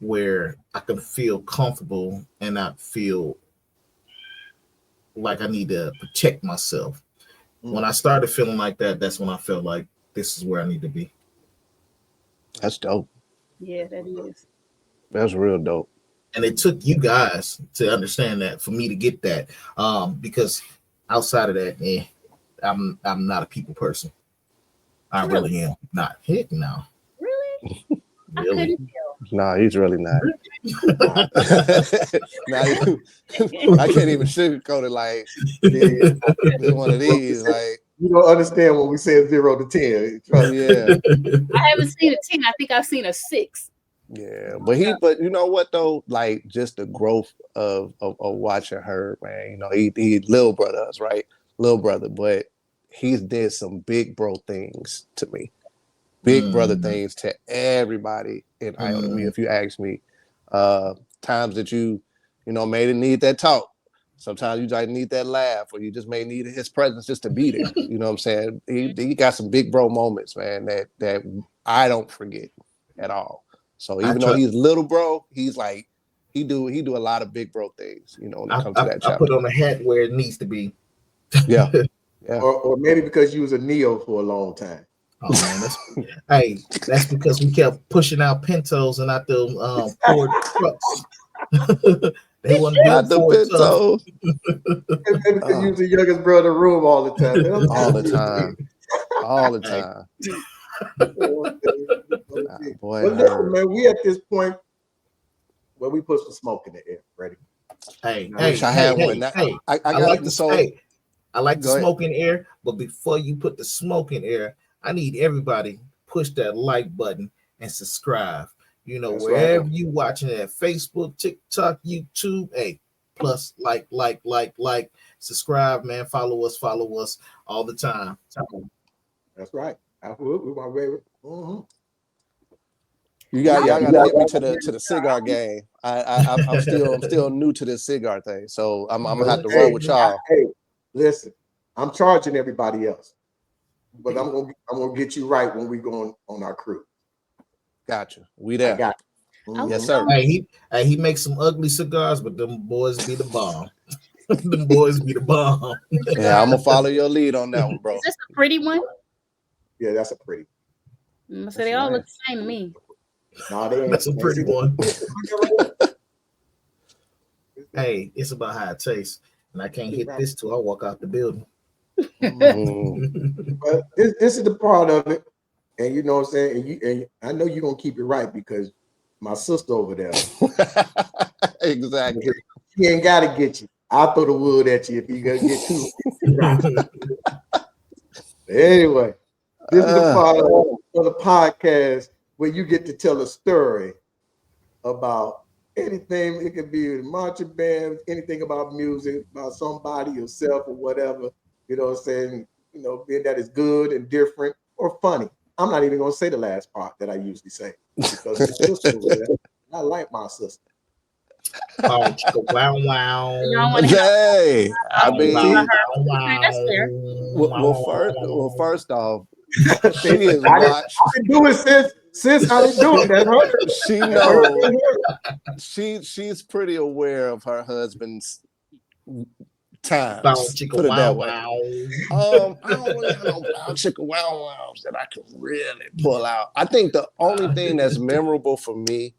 Where I can feel comfortable and not feel like I need to protect myself. When I started feeling like that, that's when I felt like this is where I need to be. That's dope. Yeah, that is. That's real dope. And it took you guys to understand that for me to get that. Because outside of that, I'm not a people person. I really am not. Heck no. Really? Really? I couldn't tell. No, he's really not. I can't even sugarcoat it. Like, it's one of these. Like, you don't understand when we say 0 to 10. Yeah. I haven't seen a 10. I think I've seen a 6. Yeah, but you know what though? Like, just the growth of watching her, man. You know, he little brother us, right? Little brother, but he's did some big bro things to me. Big brother things to everybody in IOW, if you ask me. Times that you may need that talk. Sometimes you just need that laugh, or you just may need his presence just to be there. You know what I'm saying? He got some big bro moments, man, that I don't forget at all. So even though he's little bro, he's like he do a lot of big bro things, when it comes to that chapter. I put on a hat where it needs to be. Yeah. Or maybe because you was a Neo for a long time. Oh man, that's because we kept pushing out Pintos and out the Ford trucks. They want to not the Pintos. Maybe because you was the youngest brother in the room all the time. All the time. Boy, listen, man, we at this point where we put some smoke in the air. Ready? I had one. I like the smoke in the air, but before you put the smoke in the air, I need everybody push that like button and subscribe. That's wherever right. You watching it, Facebook, TikTok, YouTube, plus like, subscribe, man. Follow us all the time. That's right. I would. We my favorite. Y'all gotta hit me to the cigar game. I'm still new to this cigar thing, so I'm gonna have to roll with y'all. Hey, listen, I'm charging everybody else, but I'm gonna get you right when we go on our cruise. Gotcha. We there. I got you. Yes, sir. He makes some ugly cigars, but them boys be the bomb. Them boys be the bomb. Yeah, I'm gonna follow your lead on that one, bro. Is this a pretty one? Yeah, that's a pretty. So they all look the same to me. No, that's a pretty one. Hey, it's about how it tastes, and I can't hit this till I walk out the building. But this is the part of it, and you know what I'm saying. And I know you're gonna keep it right because my sister over there. Exactly. She ain't gotta get you. I'll throw the wood at you if you gonna get too right. Anyway, this is the part of the podcast where you get to tell a story about anything. It could be a marching band, anything about music, about somebody, yourself, or whatever. You know what I'm saying? Being that is good and different or funny. I'm not even gonna say the last part that I usually say because my sister was there. I like my sister. Oh, wow. Hey, I mean, that's fair. Well, first off, she is watched. I've been doing since I didn't do it. That's her. She knows. She's pretty aware of her husband's times. Put it that way. I don't really have no brown chicken wows that I can really pull out. I think the only thing that's memorable for me,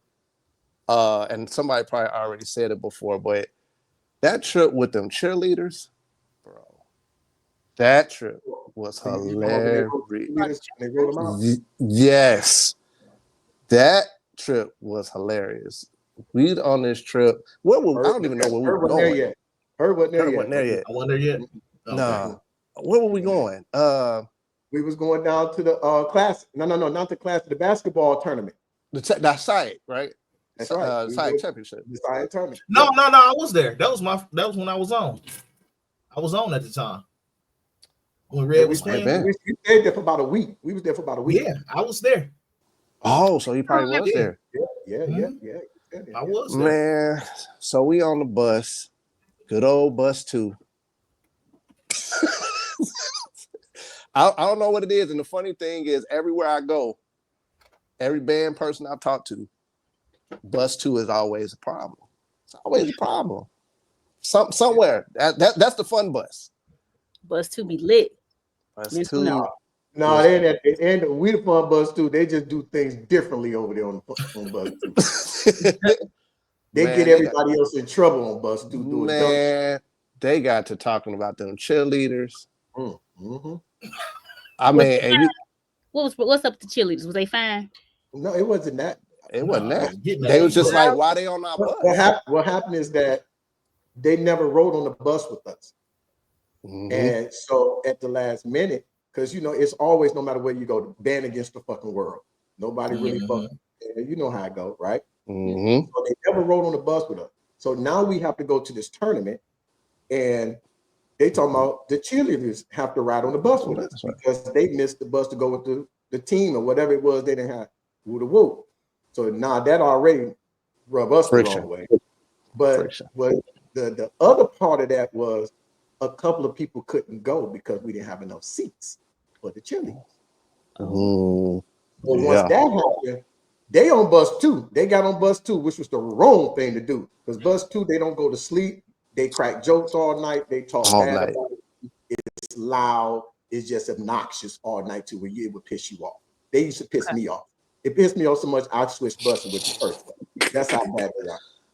and somebody probably already said it before, but that trip with them cheerleaders, bro, that trip was hilarious. Yes, that trip was hilarious. We on this trip. I don't even know where we were going. Her wasn't there yet. I wasn't there yet. No. Where were we going? We was going down to the class. No, not the class. The basketball tournament. That site, right? That's right. Site championship. The site tournament. No. I was there. That was when I was on. I was on at the time. When Red was playing. We stayed there for about a week. We was there for about a week. Yeah, I was there. Oh, so he probably was there. Yeah. I was there. Man, so we on the bus. Good old bus 2. I don't know what it is. And the funny thing is, everywhere I go, every band person I've talked to, bus 2 is always a problem. It's always a problem. Somewhere. That's the fun bus. Bus 2 be lit. Bus 2. No, they ain't at the end. We the fun bus 2. They just do things differently over there on bus 2. They get everybody else in trouble on bus too. Man, they got to talking about them cheerleaders. Mm-hmm. I mean, and you. What's up with the cheerleaders? Was they fine? No, it wasn't that. It wasn't that. They was just like, why they on our bus? What happened is that they never rode on the bus with us. Mm-hmm. And so at the last minute, because it's always, no matter where you go, band against the fucking world. Nobody really fucks. You know how it goes, right? Mm-hmm. So they never rode on the bus with us. So now we have to go to this tournament, and they talking about the cheerleaders have to ride on the bus with us because they missed the bus to go with the team or whatever it was. They didn't have woo. So now that already rub us the wrong way. But the other part of that was a couple of people couldn't go because we didn't have enough seats for the cheerleaders. But once that happened, they on bus 2. They got on bus 2, which was the wrong thing to do. Because bus 2, they don't go to sleep. They crack jokes all night. They talk bad about it. It's loud. It's just obnoxious all night too, where it would piss you off. They used to piss me off. It pissed me off so much I switched buses with the first one. That's how bad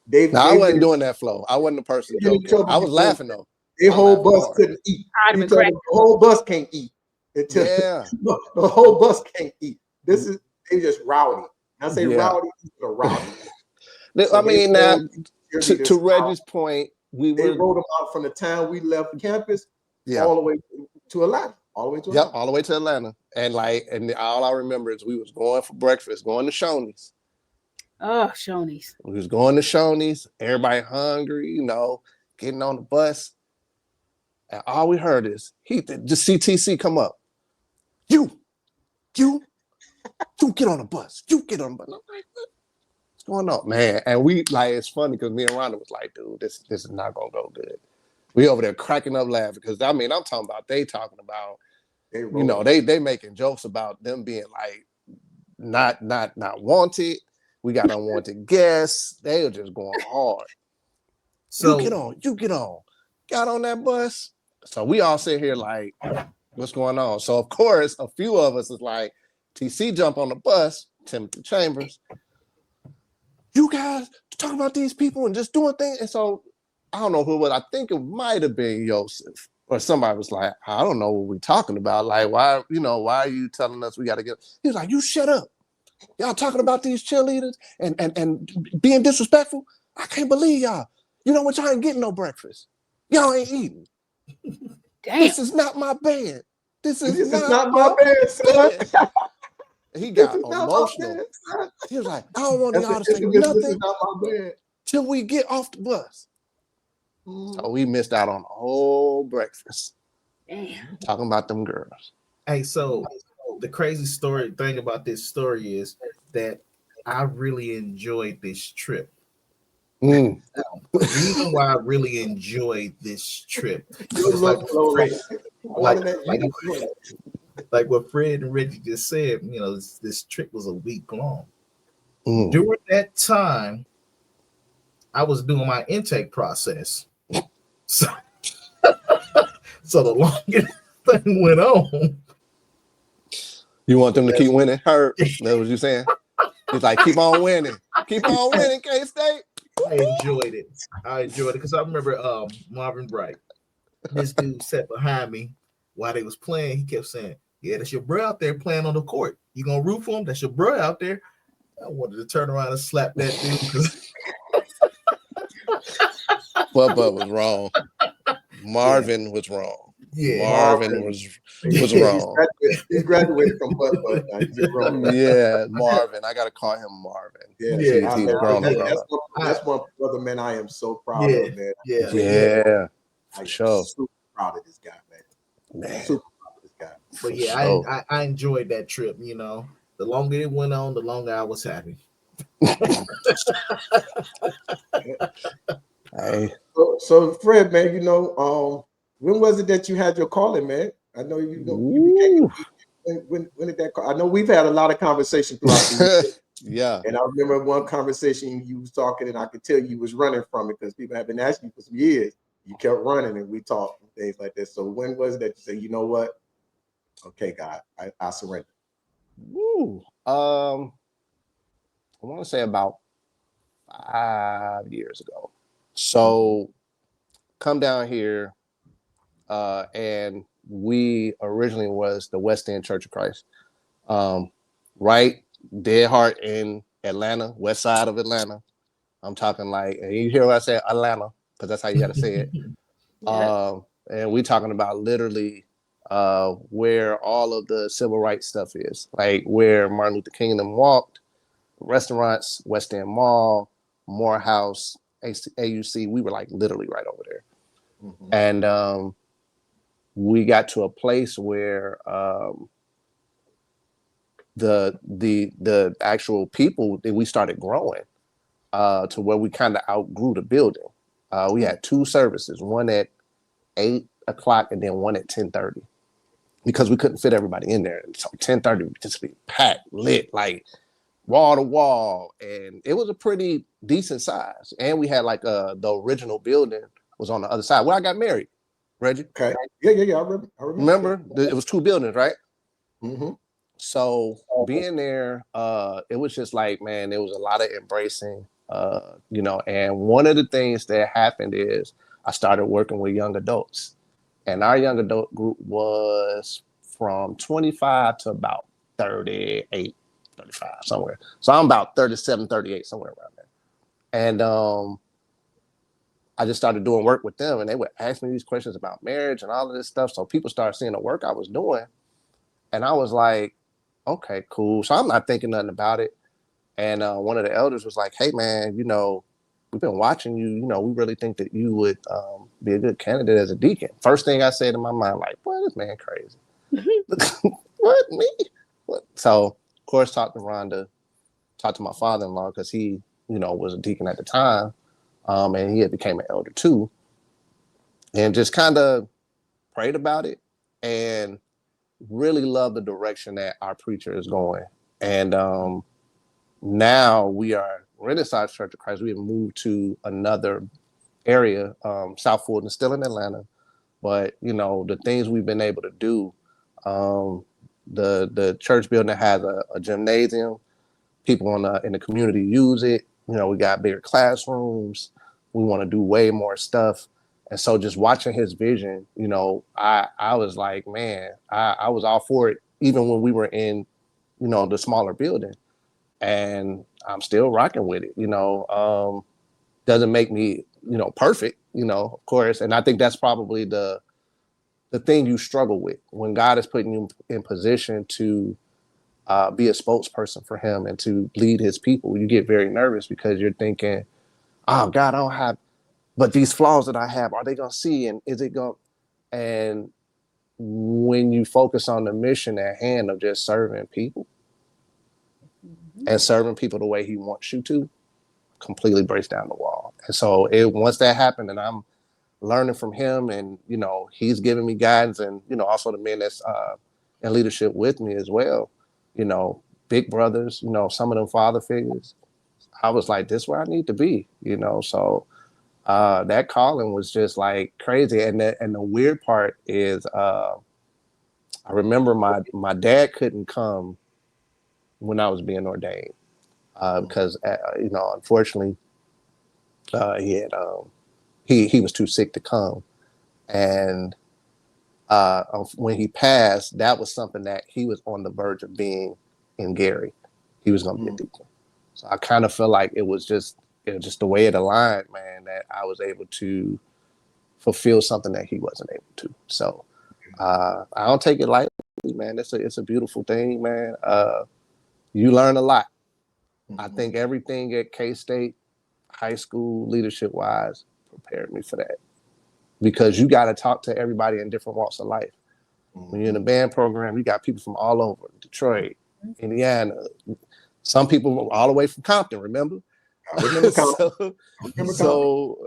they are. I wasn't doing that, Flo. I wasn't the person joking. I was laughing though. The whole bus couldn't eat. The whole bus can't eat. The whole bus can't eat. They just rowdy. I say rowdy, they're rowdy. I mean, now to Reggie's point, they rode them out from the time we left campus all the way to Atlanta. All the way to Atlanta. All the way to Atlanta. And all I remember is we was going for breakfast, going to Shoney's. Oh, Shoney's. We was going to Shoney's, everybody hungry, getting on the bus. And all we heard is just CTC come up. You get on the bus. You get on the bus. I'm like, what's going on, man? And we it's funny because me and Rhonda was like, dude, this is not gonna go good. We over there cracking up laughing because I'm talking about they making jokes about them being like not wanted. We got unwanted guests. They were just going hard. So you get on. Got on that bus. So we all sit here like, what's going on? So of course, a few of us is like, TC jump on the bus, Timothy Chambers. You guys talking about these people and just doing things. And so I don't know who it was. I think it might have been Yosef or somebody was like, I don't know what we're talking about. Like, why are you telling us we got to get? He was like, you shut up. Y'all talking about these cheerleaders and being disrespectful. I can't believe y'all. You know what? Y'all ain't getting no breakfast. Y'all ain't eating. Damn. This is not my band. This is not my band, son. He got emotional. He was like, I don't want y'all to say nothing till we get off the bus. So we missed out on the whole breakfast. Damn. Talking about them girls. Hey, so the crazy thing about this story is that I really enjoyed this trip. The reason why I really enjoyed this trip is like what Fred and Reggie just said, this trip was a week long. During that time, I was doing my intake process. So the longer thing went on. You want them to keep winning? Hurt. That's what you saying? He's like, keep on winning. Keep on winning, K-State. I enjoyed it because I remember Marvin Bright. This dude sat behind me while they was playing. He kept saying, yeah, that's your bro out there playing on the court. You gonna root for him? That's your bro out there. I wanted to turn around and slap that dude. Bubba was wrong. Marvin was wrong. Yeah, Marvin was wrong. He graduated from Bud. Yeah, Marvin. I gotta call him Marvin. Yeah, he's grown. That's one brother, man. I am so proud of, man. Yeah. I'm sure. super proud of this guy, man. Super proud of this guy. But yeah, I enjoyed that trip. The longer it went on, the longer I was happy. Hey. So Fred, man, when was it that you had your calling, man? I know you became, when did that call? I know we've had a lot of conversations throughout the year. Yeah. And I remember one conversation you was talking, and I could tell you was running from it because people have been asking you for some years. You kept running, and we talked and things like this. So when was it that you said, you know what? Okay, God, I surrender. I want to say about 5 years ago. So come down here, and we originally was the West End Church of Christ, right dead heart in Atlanta, west side of Atlanta. I'm talking like, and you hear what I say, Atlanta, because that's how you got to say it. Yeah. And we talking about literally where all of the civil rights stuff is, like where Martin Luther King and them walked, restaurants, West End Mall, Morehouse, AUC. We were like literally right over there. Mm-hmm. And we got to a place where the actual people that we started growing to where we kind of outgrew the building. We had 2 services, one at 8 o'clock and then one at 10:30, because we couldn't fit everybody in there. So 10:30 would just be packed, lit, like wall to wall, and it was a pretty decent size. And we had like the original building was on the other side where I got married. Reggie? Okay. Yeah. I remember. It was 2 buildings, right? Mm-hmm. So being there, it was just like, man, there was a lot of embracing, and one of the things that happened is I started working with young adults, and our young adult group was from 25 to about 38, 35, somewhere. So I'm about 37, 38, somewhere around there. And I just started doing work with them, and they would ask me these questions about marriage and all of this stuff. So people started seeing the work I was doing, and I was like, okay, cool. So I'm not thinking nothing about it. And one of the elders was like, hey, man, we've been watching you. We really think that you would be a good candidate as a deacon. First thing I said in my mind, like, boy, this man crazy. What, me? What? So, of course, talked to Rhonda, talked to my father-in-law, because he, was a deacon at the time. And he had became an elder too. And just kind of prayed about it and really love the direction that our preacher is going. And now we are Renaissance Church of Christ. We have moved to another area, South Fulton, still in Atlanta. But, the things we've been able to do, the church building has a gymnasium. People in the community use it. We got bigger classrooms. We want to do way more stuff. And so just watching his vision, I was like, man, I was all for it, even when we were in, the smaller building. And I'm still rocking with it, doesn't make me, perfect, of course. And I think that's probably the thing you struggle with when God is putting you in position to be a spokesperson for him and to lead his people. You get very nervous because you're thinking, oh, God, I don't have, but these flaws that I have, are they going to see? And is it going to, and when you focus on the mission at hand of just serving people and serving people the way he wants you to, completely breaks down the wall. And so once that happened, and I'm learning from him, and, he's giving me guidance, and, also the men that's in leadership with me as well, big brothers, some of them father figures. I was like, this is where I need to be, so that calling was just like crazy. And the weird part is I remember my dad couldn't come when I was being ordained because, unfortunately, he had he was too sick to come. And when he passed, that was something that he was on the verge of being in Gary. He was going to be a deacon. So I kind of feel like it was just the way it aligned, man, that I was able to fulfill something that he wasn't able to. So I don't take it lightly, man. It's a beautiful thing, man. You learn a lot. Mm-hmm. I think everything at K-State, high school, leadership-wise, prepared me for that. Because you got to talk to everybody in different walks of life. Mm-hmm. When you're in a band program, you got people from all over, Detroit, Indiana. Some people all the way from Compton, remember? I remember Compton. So,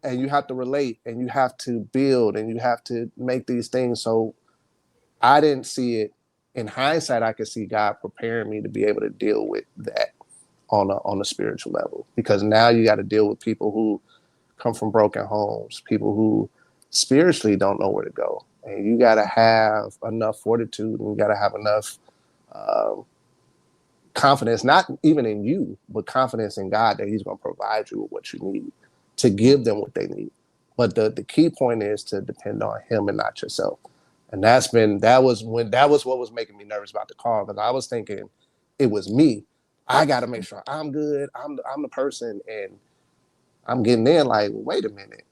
and you have to relate, and you have to build, and you have to make these things. So I didn't see it. In hindsight, I could see God preparing me to be able to deal with that on a spiritual level. Because now you got to deal with people who come from broken homes, people who spiritually don't know where to go. And you got to have enough fortitude, and you got to have enough confidence, not even in you, but confidence in God that he's going to provide you with what you need to give them what they need. But the key point is to depend on him and not yourself. And that was what was making me nervous about the call, because I was thinking it was me. I got to make sure I'm good. I'm the person, and I'm getting in like, wait a minute.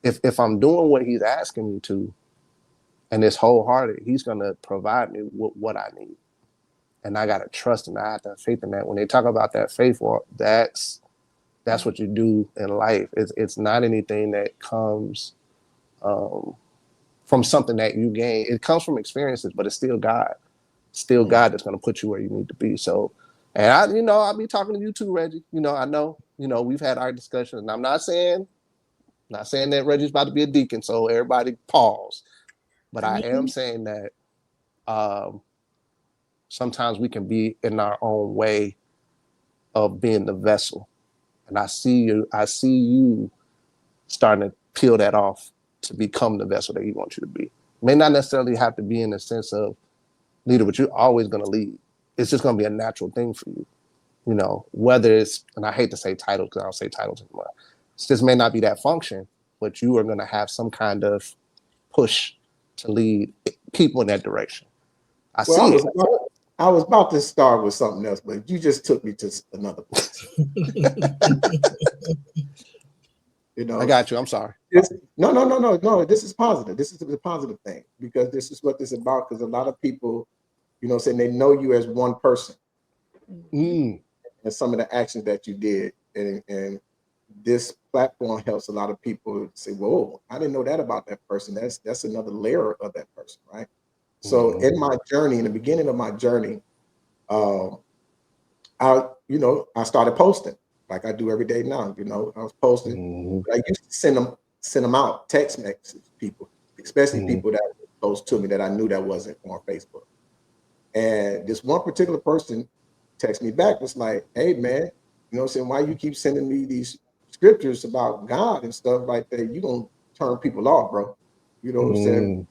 If I'm doing what he's asking me to, and it's wholehearted, he's going to provide me with what I need. And I got to trust and I have to have faith in that. When they talk about that faith, that's what you do in life. It's not anything that comes from something that you gain. It comes from experiences, but it's still God. Still God that's going to put you where you need to be. So, and I'll be talking to you too, Reggie. I know, we've had our discussions, and I'm not saying that Reggie's about to be a deacon, so everybody pause. But I am saying that sometimes we can be in our own way of being the vessel. And I see you starting to peel that off to become the vessel that he wants you to be. It may not necessarily have to be in the sense of leader, but you're always going to lead. It's just going to be a natural thing for you. Whether it's, and I hate to say titles because I don't say titles anymore. It just may not be that function, but you are going to have some kind of push to lead people in that direction. I was about to start with something else, but you just took me to another place. I got you. I'm sorry. No. This is positive. This is a positive thing, because this is what this is about. Because a lot of people, saying they know you as one person, and some of the actions that you did, and this platform helps a lot of people say, "Whoa, I didn't know that about that person." That's another layer of that person, right? So in my journey, in the beginning of my journey, I started posting like I do every day now. I was posting. I used to send them out text messages, people, especially people that were close to me that I knew that wasn't on Facebook. And this one particular person texted me back, was like, "Hey man, saying, why you keep sending me these scriptures about God and stuff like that? You gonna turn people off, bro. You know what I'm saying?"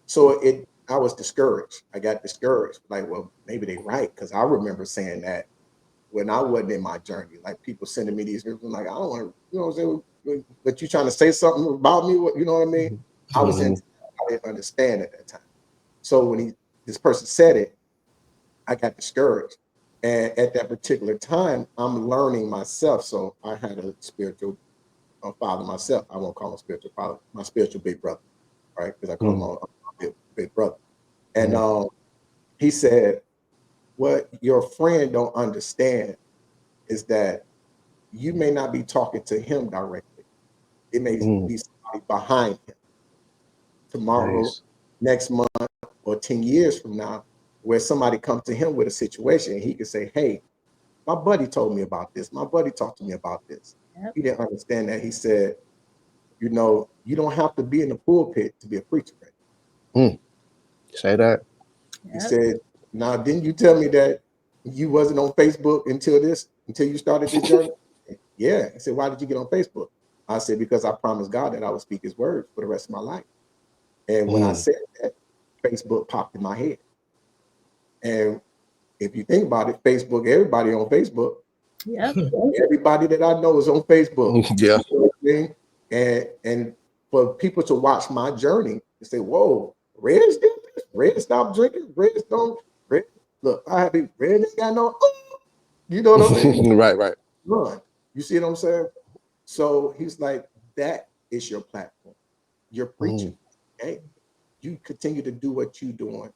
So I was discouraged. I got discouraged. Like, well, maybe they right, because I remember saying that when I wasn't in my journey. Like, people sending me these scriptures, like, I don't want to, what I'm saying? But you trying to say something about me? You know what I mean? I was I didn't understand at that time. So when this person said it, I got discouraged. And at that particular time, I'm learning myself. So I had a spiritual father myself. I won't call him spiritual father, my spiritual big brother, right? Because I call him my big brother. And he said, what your friend don't understand is that you may not be talking to him directly. It may be somebody behind him tomorrow, next month, or 10 years from now, where somebody comes to him with a situation and he can say, "Hey, my buddy told me about this. My buddy talked to me about this." He didn't understand that. He said, you don't have to be in the pulpit to be a preacher. Say that. He said, "Now, didn't you tell me that you wasn't on Facebook until you started this journey?" Yeah. He said, "Why did you get on Facebook?" I said, "Because I promised God that I would speak his word for the rest of my life." And when I said that, Facebook popped in my head. And if you think about it, Facebook, everybody on Facebook. Yeah. Everybody that I know is on Facebook. Yeah. You know what I mean? And for people to watch my journey and say, "Whoa, Red's did this. Red stopped drinking. Red's don't. Red, look, Red ain't got no. You know what I mean?" Right. Run. You see what I'm saying? So he's like, that is your platform. You're preaching. Okay. You continue to do what you're doing,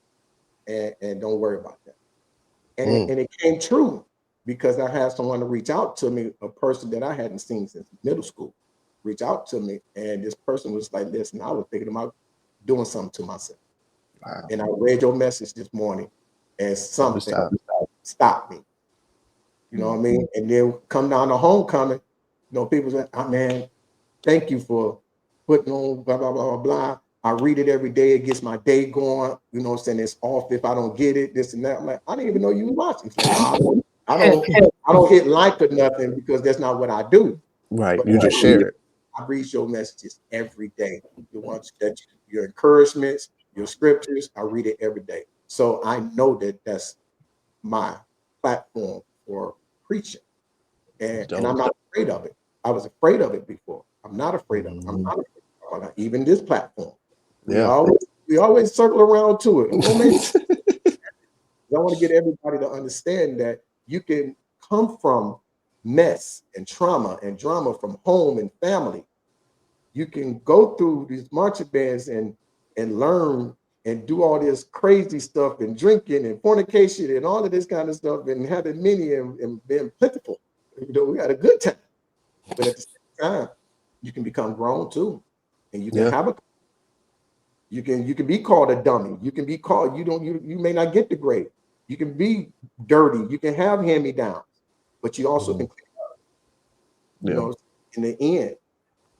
and don't worry about that. And it came true, because I had someone to reach out to me, a person that I hadn't seen since middle school, reach out to me. And this person was like, "Listen, I was thinking about doing something to myself." Wow. And I read your message this morning, and something stopped me. You know what I mean? And then come down to homecoming, people say, "Oh man, thank you for putting on blah, blah, blah, blah, blah. I read it every day. It gets my day going. You know what I'm saying? It's off if I don't get it, this and that." I'm like, I didn't even know you were watching. Like, I don't hit like or nothing, because that's not what I do. Right. But you just share it. I read your messages every day. The ones that your encouragements, your scriptures, I read it every day. So I know that's my platform for preaching. And I'm not afraid of it. I was afraid of it before. I'm not afraid of it. I'm not afraid of it. Even this platform. We always circle around to it. I want to get everybody to understand that you can come from mess and trauma and drama from home and family. You can go through these marching bands and learn and do all this crazy stuff and drinking and fornication and all of this kind of stuff and having many and being plentiful. We had a good time. But at the same time, you can become grown too. And you can have you can be called a dummy. You can be called, you may not get the grade. You can be dirty. You can have hand-me-downs, but you also can clean up. You know, in the end,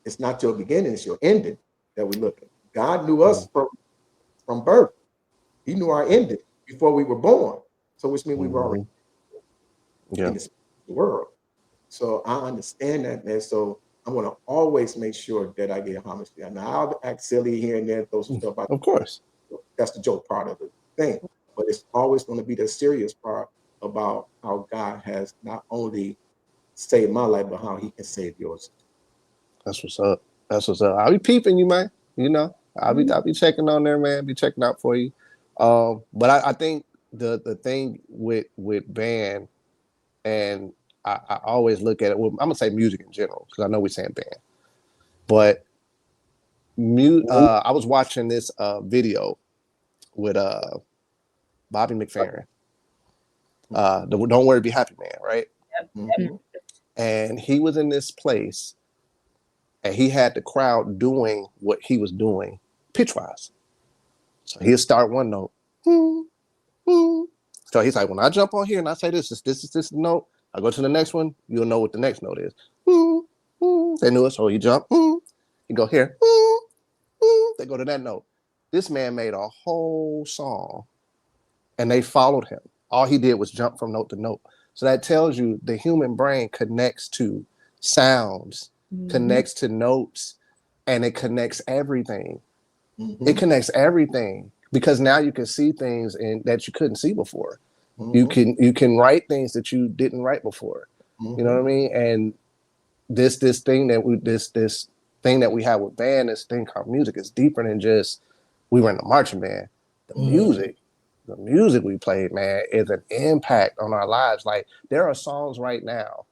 it's not your beginning, it's your ending that we look at. God knew us from birth. He knew our ending before we were born. So which means we were already in the world. So I understand that, man. So I want to always make sure that I get homage. Now I'll act silly here and there, throw some stuff out. Of course. That's the joke part of the thing. But it's always going to be the serious part about how God has not only saved my life, but how he can save yours. That's what's up. That's what's up. I'll be peeping you, man. You know, I'll be checking on there, man. Be checking out for you. But I think the thing with band, and I always look at it. Well, I'm gonna say music in general because I know we're saying band, but I was watching this video with Bobby McFerrin. Don't Worry, Be Happy Man, right? Yep. And he was in this place and he had the crowd doing what he was doing pitch-wise. So he'll start one note. So he's like, when I jump on here and I say this is this note, I go to the next one, you'll know what the next note is. They knew it, so he jump. He go here. They go to that note. This man made a whole song and they followed him. All he did was jump from note to note. So that tells you the human brain connects to sounds, connects to notes, and it connects everything. It connects everything because now you can see things that you couldn't see before. You can write things that you didn't write before. You know what I mean? And this thing that we have with band, this thing called music, is deeper than just we were in the marching band. The music we played, man, is an impact on our lives. Like there are songs right now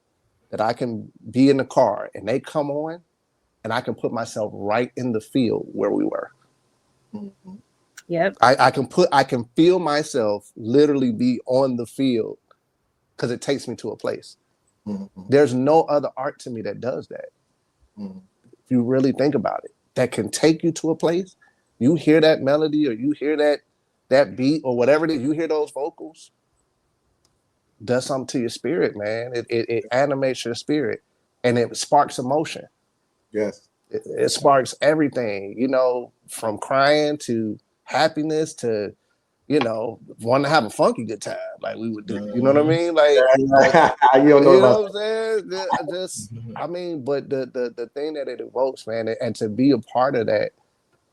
that I can be in the car and they come on and I can put myself right in the field where we were. Yep. I can feel myself literally be on the field because it takes me to a place. There's no other art to me that does that. If you really think about it, that can take you to a place. You hear that melody or you hear that beat or whatever it is, you hear those vocals, does something to your spirit, man. It animates your spirit and it sparks emotion. Yes. It sparks everything, you know, from crying to happiness to, you know, wanting to have a funky good time like we would do. You know what I mean? Like, you know what I'm saying? Just, I mean, but the thing that it evokes, man, and to be a part of that,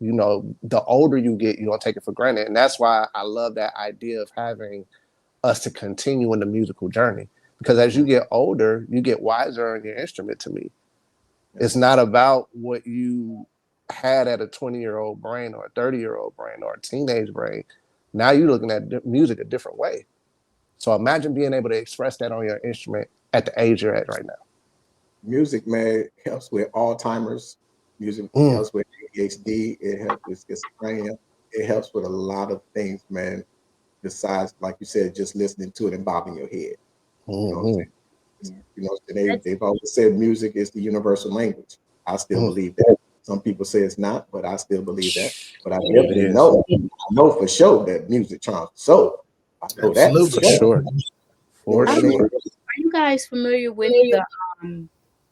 you know, the older you get, you don't take it for granted. And that's why I love that idea of having us to continue in the musical journey. Because as you get older, you get wiser on your instrument to me. It's not about what you had at a 20-year-old brain or a 30-year-old brain or a teenage brain. Now you're looking at music a different way. So imagine being able to express that on your instrument at the age you're at right now. Music, man, helps with Alzheimer's. Music helps with ADHD. It helps with schizophrenia. It helps with a lot of things, man. Besides, like you said, just listening to it and bobbing your head. You know what I'm saying? You know, they've always said music is the universal language. I still believe that. Some people say it's not, but I still believe that. But I definitely know for sure that music charms the soul. I know that for sure. For sure. Are you guys familiar with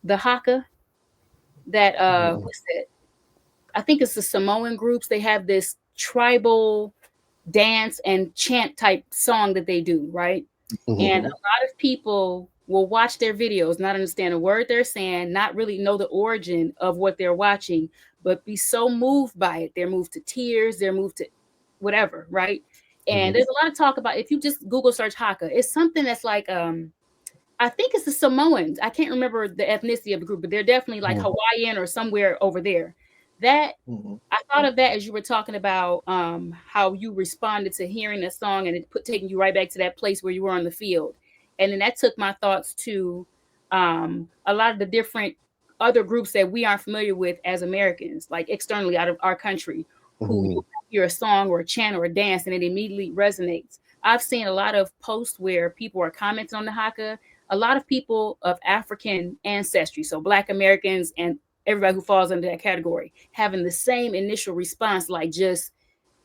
the haka? That what's that? I think it's the Samoan groups. They have this tribal dance and chant type song that they do, right? And a lot of people will watch their videos, not understand a word they're saying, not really know the origin of what they're watching, but be so moved by it. They're moved to tears, they're moved to whatever, right? And there's a lot of talk about, if you just Google search haka, it's something that's like, I think it's the Samoans. I can't remember the ethnicity of the group, but they're definitely like Hawaiian or somewhere over there. That I thought of that as you were talking about how you responded to hearing a song and it taking you right back to that place where you were on the field. And then that took my thoughts to a lot of the different other groups that we aren't familiar with as Americans, like externally out of our country, who you hear a song or a chant or a dance and it immediately resonates. I've seen a lot of posts where people are commenting on the haka. A lot of people of African ancestry, so Black Americans and everybody who falls under that category, having the same initial response, like just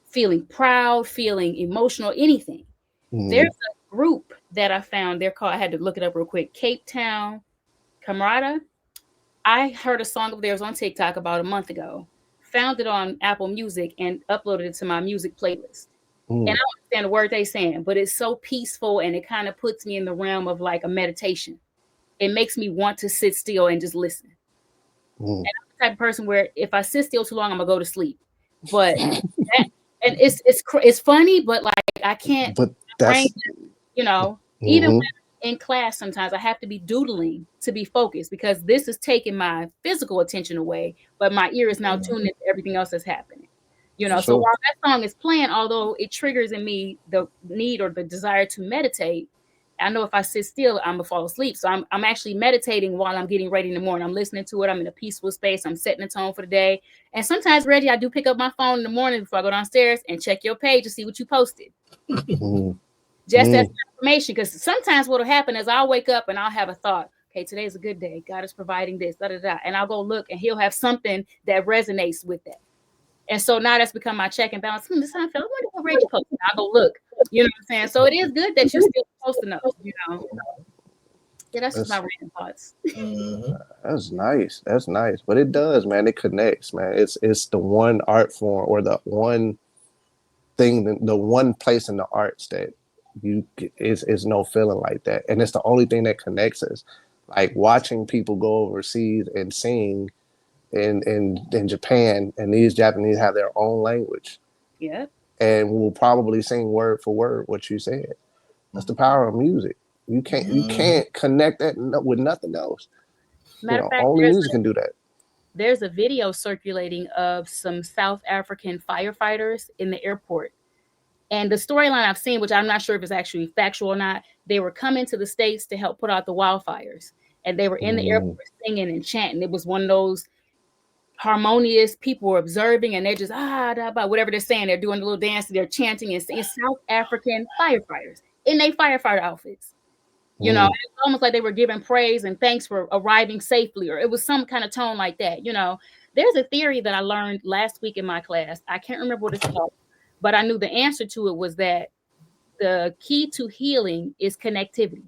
feeling proud, feeling emotional, anything. There's a group that I found, they're called, I had to look it up real quick, Cape Town Camarada. I heard a song of theirs on TikTok about a month ago, found it on Apple Music and uploaded it to my music playlist. And I don't understand the word they saying, but it's so peaceful and it kind of puts me in the realm of like a meditation. It makes me want to sit still and just listen. And I'm the type of person where if I sit still too long, I'm gonna go to sleep. But and it's funny, but like I can't. But that's even when in class, sometimes I have to be doodling to be focused because this is taking my physical attention away, but my ear is now tuned into everything else that's happening. So while that song is playing, although it triggers in me the need or the desire to meditate, I know if I sit still, I'm gonna fall asleep. So I'm actually meditating while I'm getting ready in the morning. I'm listening to it. I'm in a peaceful space. I'm setting the tone for the day. And sometimes, Reggie, I do pick up my phone in the morning before I go downstairs and check your page to see what you posted. Just as information, because sometimes what'll happen is I'll wake up and I'll have a thought. Okay, today's a good day. God is providing this, and I'll go look, and He'll have something that resonates with that. And so now that's become my check and balance. This time I feel, I wonder what Reggie posted. I'll go look. You know what I'm saying? So it is good that you're still posting those, Yeah, that's just my random thoughts. That's nice. That's nice. But it does, man. It connects, man. It's the one art form or the one thing, the one place in the arts that is no feeling like that. And it's the only thing that connects us. Like watching people go overseas and sing in Japan, and these Japanese have their own language. Yeah. And will probably sing word for word what you said. That's the power of music. You can't connect that with nothing else. Matter of fact, only music can do that. There's a video circulating of some South African firefighters in the airport. And the storyline I've seen, which I'm not sure if it's actually factual or not, they were coming to the States to help put out the wildfires. And they were in the airport singing and chanting. It was one of those harmonious, people were observing, and they're just whatever they're saying. They're doing a little dance, they're chanting, and saying South African firefighters in their firefighter outfits. It's almost like they were giving praise and thanks for arriving safely, or it was some kind of tone like that. There's a theory that I learned last week in my class. I can't remember what it's called, but I knew the answer to it was that the key to healing is connectivity.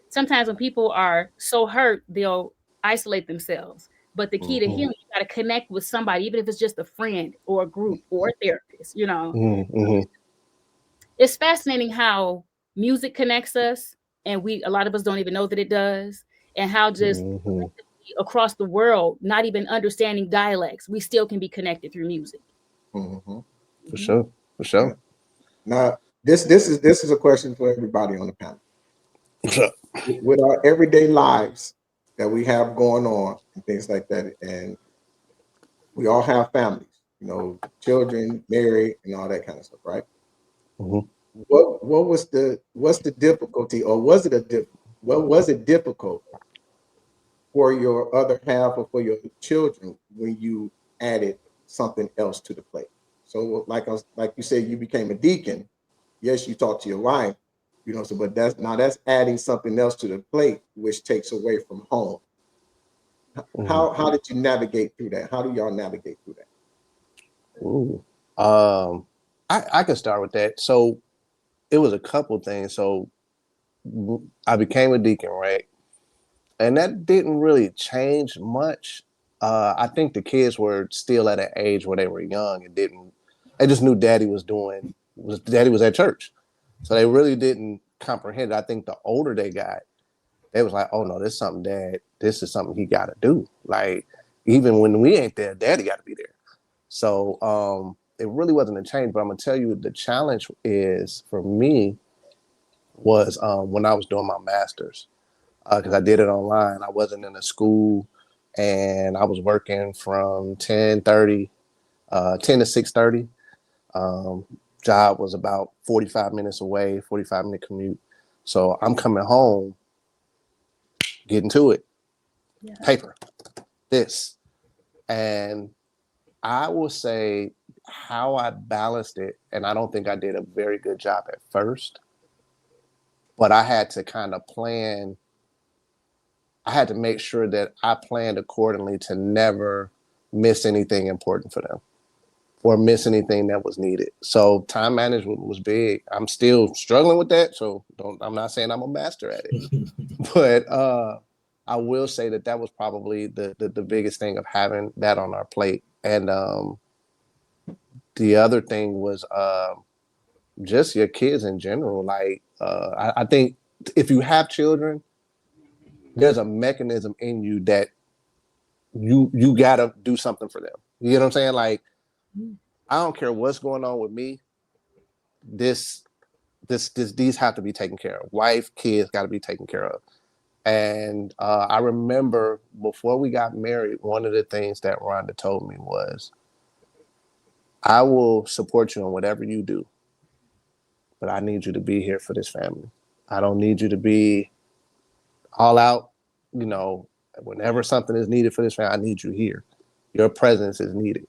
Sometimes when people are so hurt, they'll isolate themselves. But the key to healing, you got to connect with somebody, even if it's just a friend or a group or a therapist, It's fascinating how music connects us, and a lot of us don't even know that it does, and how just across the world, not even understanding dialects, we still can be connected through music. For sure. Now, this is a question for everybody on the panel. With our everyday lives that we have going on and things like that, and we all have families, children, married, and all that kind of stuff, right? What's the difficulty, or was it difficult for your other half or for your children when you added something else to the plate? So like you said, you became a deacon. Yes, you talked to your wife, but that's adding something else to the plate, which takes away from home. How did you navigate through that? How do y'all navigate through that? I can start with that. So it was a couple things. So I became a deacon, right? And that didn't really change much. I think the kids were still at an age where they were young and they just knew daddy was at church. So they really didn't comprehend it. I think the older they got, they was like, oh no, this is something he got to do. Like, even when we ain't there, daddy got to be there. So it really wasn't a change, but I'm gonna tell you the challenge is for me was when I was doing my master's, because I did it online. I wasn't in a school, and I was working from 10 to 6:30. Job was about 45 minutes away, 45-minute commute. So I'm coming home, getting to it. Yeah. Paper, this. And I will say how I balanced it, and I don't think I did a very good job at first, but I had to kind of plan. I had to make sure that I planned accordingly to never miss anything important for them or miss anything that was needed. So time management was big. I'm still struggling with that. So I'm not saying I'm a master at it, but I will say that was probably the biggest thing of having that on our plate. And the other thing was just your kids in general. Like I think if you have children, there's a mechanism in you that you gotta do something for them. You know what I'm saying? Like, I don't care what's going on with me. These have to be taken care of. Wife, kids got to be taken care of. And I remember before we got married, one of the things that Rhonda told me was, I will support you in whatever you do, but I need you to be here for this family. I don't need you to be all out, whenever something is needed for this family, I need you here. Your presence is needed.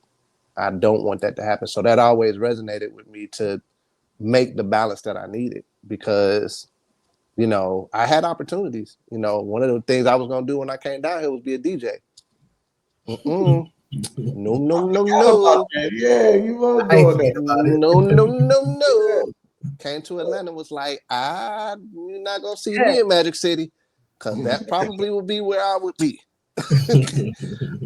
I don't want that to happen. So that always resonated with me to make the balance that I needed, because, I had opportunities. One of the things I was going to do when I came down here was be a DJ. No. Yeah, you were doing that. No. Came to Atlanta, was like, you're not going to see me in Magic City, because that probably would be where I would be.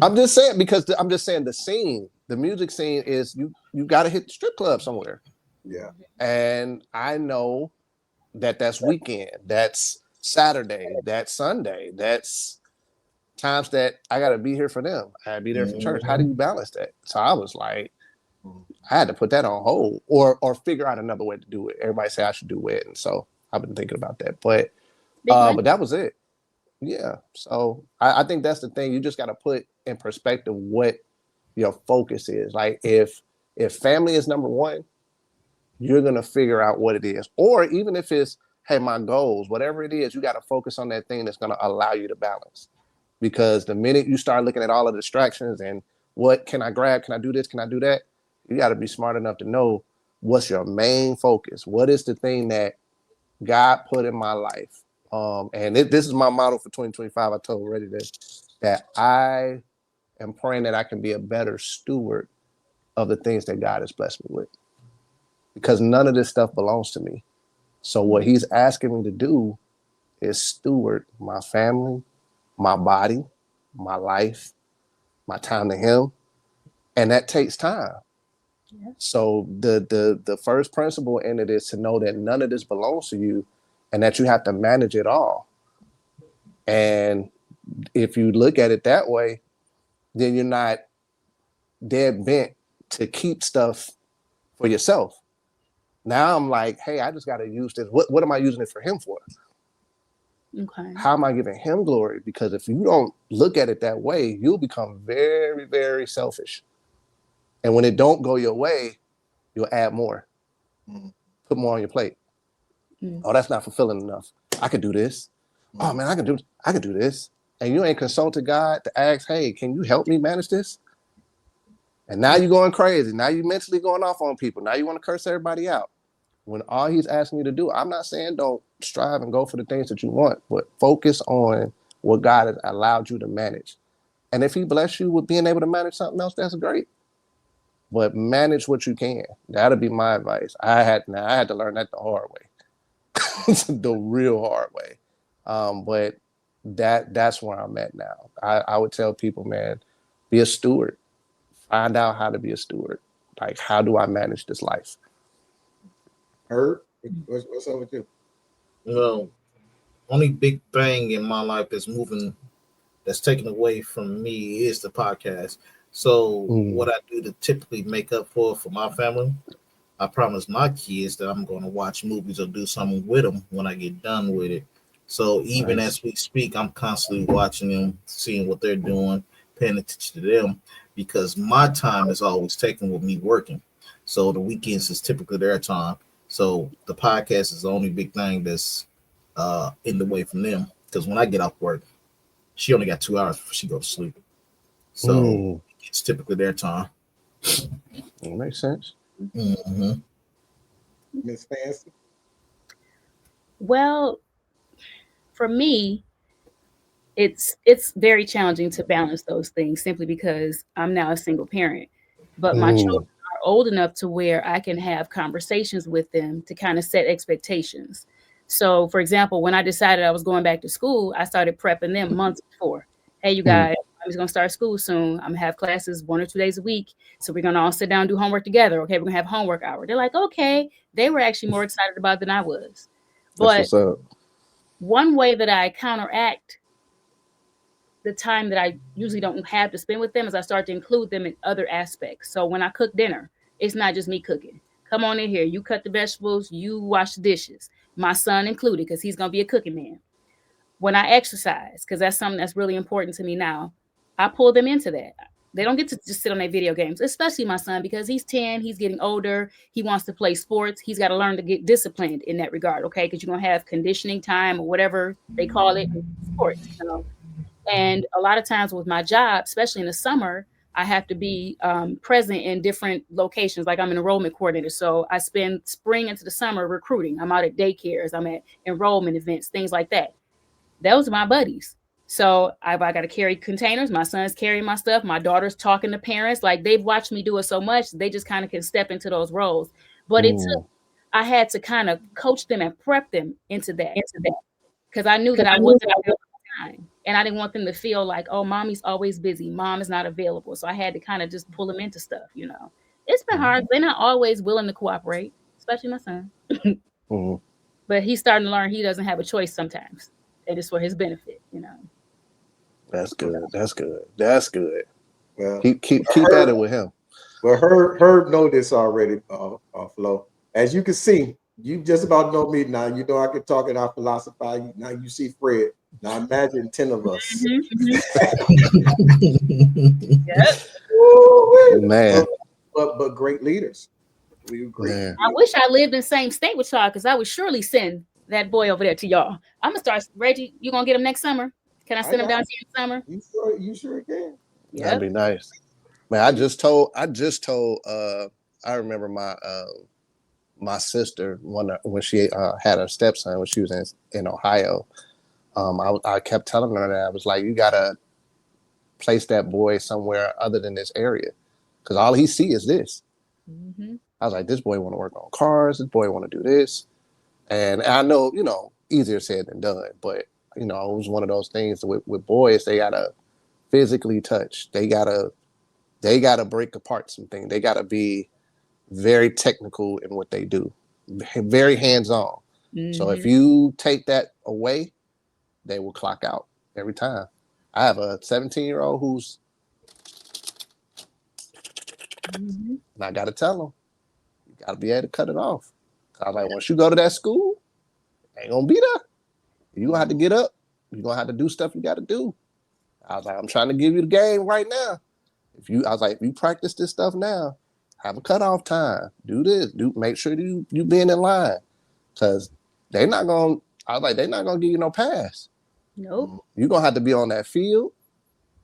I'm just saying, because the music scene is you got to hit the strip club somewhere. Yeah. And I know that's weekend, that's Saturday, that's Sunday, that's times that I got to be here for them. I got to be there for church. How do you balance that? So I was like, I had to put that on hold or figure out another way to do it. Everybody say I should do it. And so I've been thinking about that, but that was it. Yeah. So I think that's the thing. You just got to put in perspective what your focus is. Like if family is number one, you're going to figure out what it is. Or even if it's, hey, my goals, whatever it is, you got to focus on that thing that's going to allow you to balance. Because the minute you start looking at all the distractions and what can I grab? Can I do this? Can I do that? You got to be smart enough to know what's your main focus. What is the thing that God put in my life? And this is my model for 2025. I told Reggie that I am praying that I can be a better steward of the things that God has blessed me with. Because none of this stuff belongs to me. So what he's asking me to do is steward my family, my body, my life, my time to him. And that takes time. Yeah. So the first principle in it is to know that none of this belongs to you and that you have to manage it all. And if you look at it that way, then you're not dead bent to keep stuff for yourself. Now I'm like, hey, I just got to use this. What am I using it for him for? Okay. How am I giving him glory? Because if you don't look at it that way, you'll become very, very selfish. And when it don't go your way, you'll add more. Put more on your plate. Oh, that's not fulfilling enough. I could do this. Oh man, I can do this. And you ain't consulted God to ask, hey, can you help me manage this? And now you're going crazy. Now you're mentally going off on people. Now you want to curse everybody out. When all he's asking you to do, I'm not saying don't strive and go for the things that you want, but focus on what God has allowed you to manage. And if he bless you with being able to manage something else, that's great. But manage what you can. That'll be my advice. I had to learn that the hard way. The real hard way. But that's where I'm at now. I would tell people, man, be a steward. Find out how to be a steward. Like, how do I manage this life? Herb, what's up with you? Well, only big thing in my life is moving that's taken away from me is the podcast. So what I do to typically make up for my family, I promise my kids that I'm going to watch movies or do something with them when I get done with it. So even as we speak, I'm constantly watching them, seeing what they're doing, paying attention to them, because my time is always taken with me working. So the weekends is typically their time. So the podcast is the only big thing that's in the way from them. Because when I get off work, she only got 2 hours before she goes to sleep. So it's typically their time. That makes sense. Mm-hmm. Miss Fancy? Well, for me, it's very challenging to balance those things simply because I'm now a single parent. But my children are old enough to where I can have conversations with them to kind of set expectations. So, for example, when I decided I was going back to school, I started prepping them months before. Hey, you guys, I was going to start school soon. I'm going to have classes 1 or 2 days a week. So we're going to all sit down and do homework together. Okay, we're going to have homework hour. They're like, okay. They were actually more excited about it than I was. But one way that I counteract the time that I usually don't have to spend with them is I start to include them in other aspects. So when I cook dinner, it's not just me cooking. Come on in here. You cut the vegetables. You wash the dishes. My son included, because he's going to be a cooking man. When I exercise, because that's something that's really important to me now, I pull them into that. They don't get to just sit on their video games, especially my son, because he's 10, he's getting older, he wants to play sports. He's got to learn to get disciplined in that regard, okay? Because you're going to have conditioning time or whatever they call it in sports, you know? And a lot of times with my job, especially in the summer, I have to be present in different locations. Like I'm an enrollment coordinator. So I spend spring into the summer recruiting. I'm out at daycares. I'm at enrollment events, things like that. Those are my buddies. So I got to carry containers. My son's carrying my stuff. My daughter's talking to parents. Like they've watched me do it so much, they just kind of can step into those roles. But I had to kind of coach them and prep them into that. Because I knew that I wasn't time. And I didn't want them to feel like, oh, mommy's always busy. Mom is not available. So I had to kind of just pull them into stuff, you know. It's been hard. They're not always willing to cooperate, especially my son. But he's starting to learn he doesn't have a choice sometimes. It is for his benefit, you know. That's good. That's good. That's good. Well, keep at it with him. Well, Herb know this already, Flo. As you can see, you just about know me now. You know I can talk and I philosophize. Now you see Fred. Now imagine 10 of us. Man. But great leaders. We agree. Man. I wish I lived in the same state with y'all, because I would surely send that boy over there to y'all. I'm gonna start. Reggie, you gonna get him next summer? Can I send him down to you in summer? You sure can. Yep. That'd be nice. Man, I just told I remember my sister when she had her stepson when she was in Ohio. I kept telling her that I was like, you gotta place that boy somewhere other than this area, because all he see is this. I was like, this boy want to work on cars. This boy want to do this, and I know, you know, easier said than done, but you know, it was one of those things with boys. They gotta physically touch. They gotta break apart some things. They gotta be very technical in what they do, very hands-on. So if you take that away, they will clock out every time. I have a 17-year-old who's, and I got to tell him, you got to be able to cut it off. I was like, once you go to that school, ain't going to be there. You're going to have to get up. You're going to have to do stuff you got to do. I was like, I'm trying to give you the game right now. If you practice this stuff now, have a cutoff time. Do this. Make sure you being in line. Because they're not going to give you no pass. Nope. You're going to have to be on that field,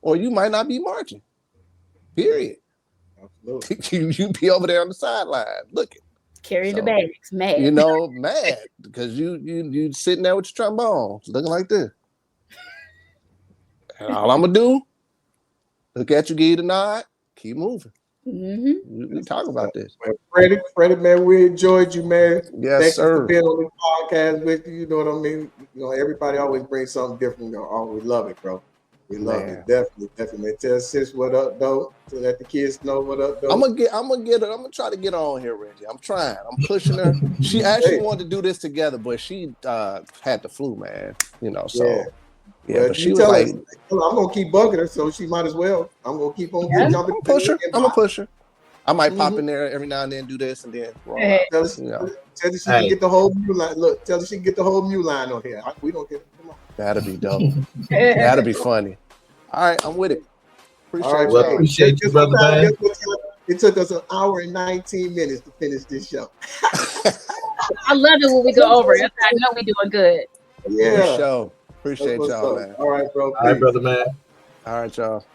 or you might not be marching. Period. Absolutely. you be over there on the sideline looking. Carrying the bags, mad. You know, mad. Because you sitting there with your trombone, looking like this. And all I'm going to do, look at you, give you the nod, keep moving. We talk about this. Freddie, man, we enjoyed you, man. Yes, Thanks sir. for being on the podcast with you. You know what I mean? You know, everybody always brings something different. We love it, bro. We love it. Definitely. Tell sis what up, though. To let the kids know what up, though. I'm gonna try to get on here, Reggie. I'm trying. I'm pushing her. She actually wanted to do this together, but she had the flu, man. You know, so Yeah, but she was like, I'm gonna keep bugging her, so she might as well. I'm gonna keep on jumping. I'm gonna push her. I might pop in there every now and then, do this, and then tell her she can get the whole mule line. Look, tell her she can get the whole mule line on here. We don't get it. Come on. That'd be dope. That'd be funny. All right, I'm with it. Appreciate you, brother, man. It took us 1 hour and 19 minutes to finish this show. I love it when we go over it. I know we're doing good. Yeah. Appreciate y'all, man. All right, bro. All right, brother, man. All right, y'all.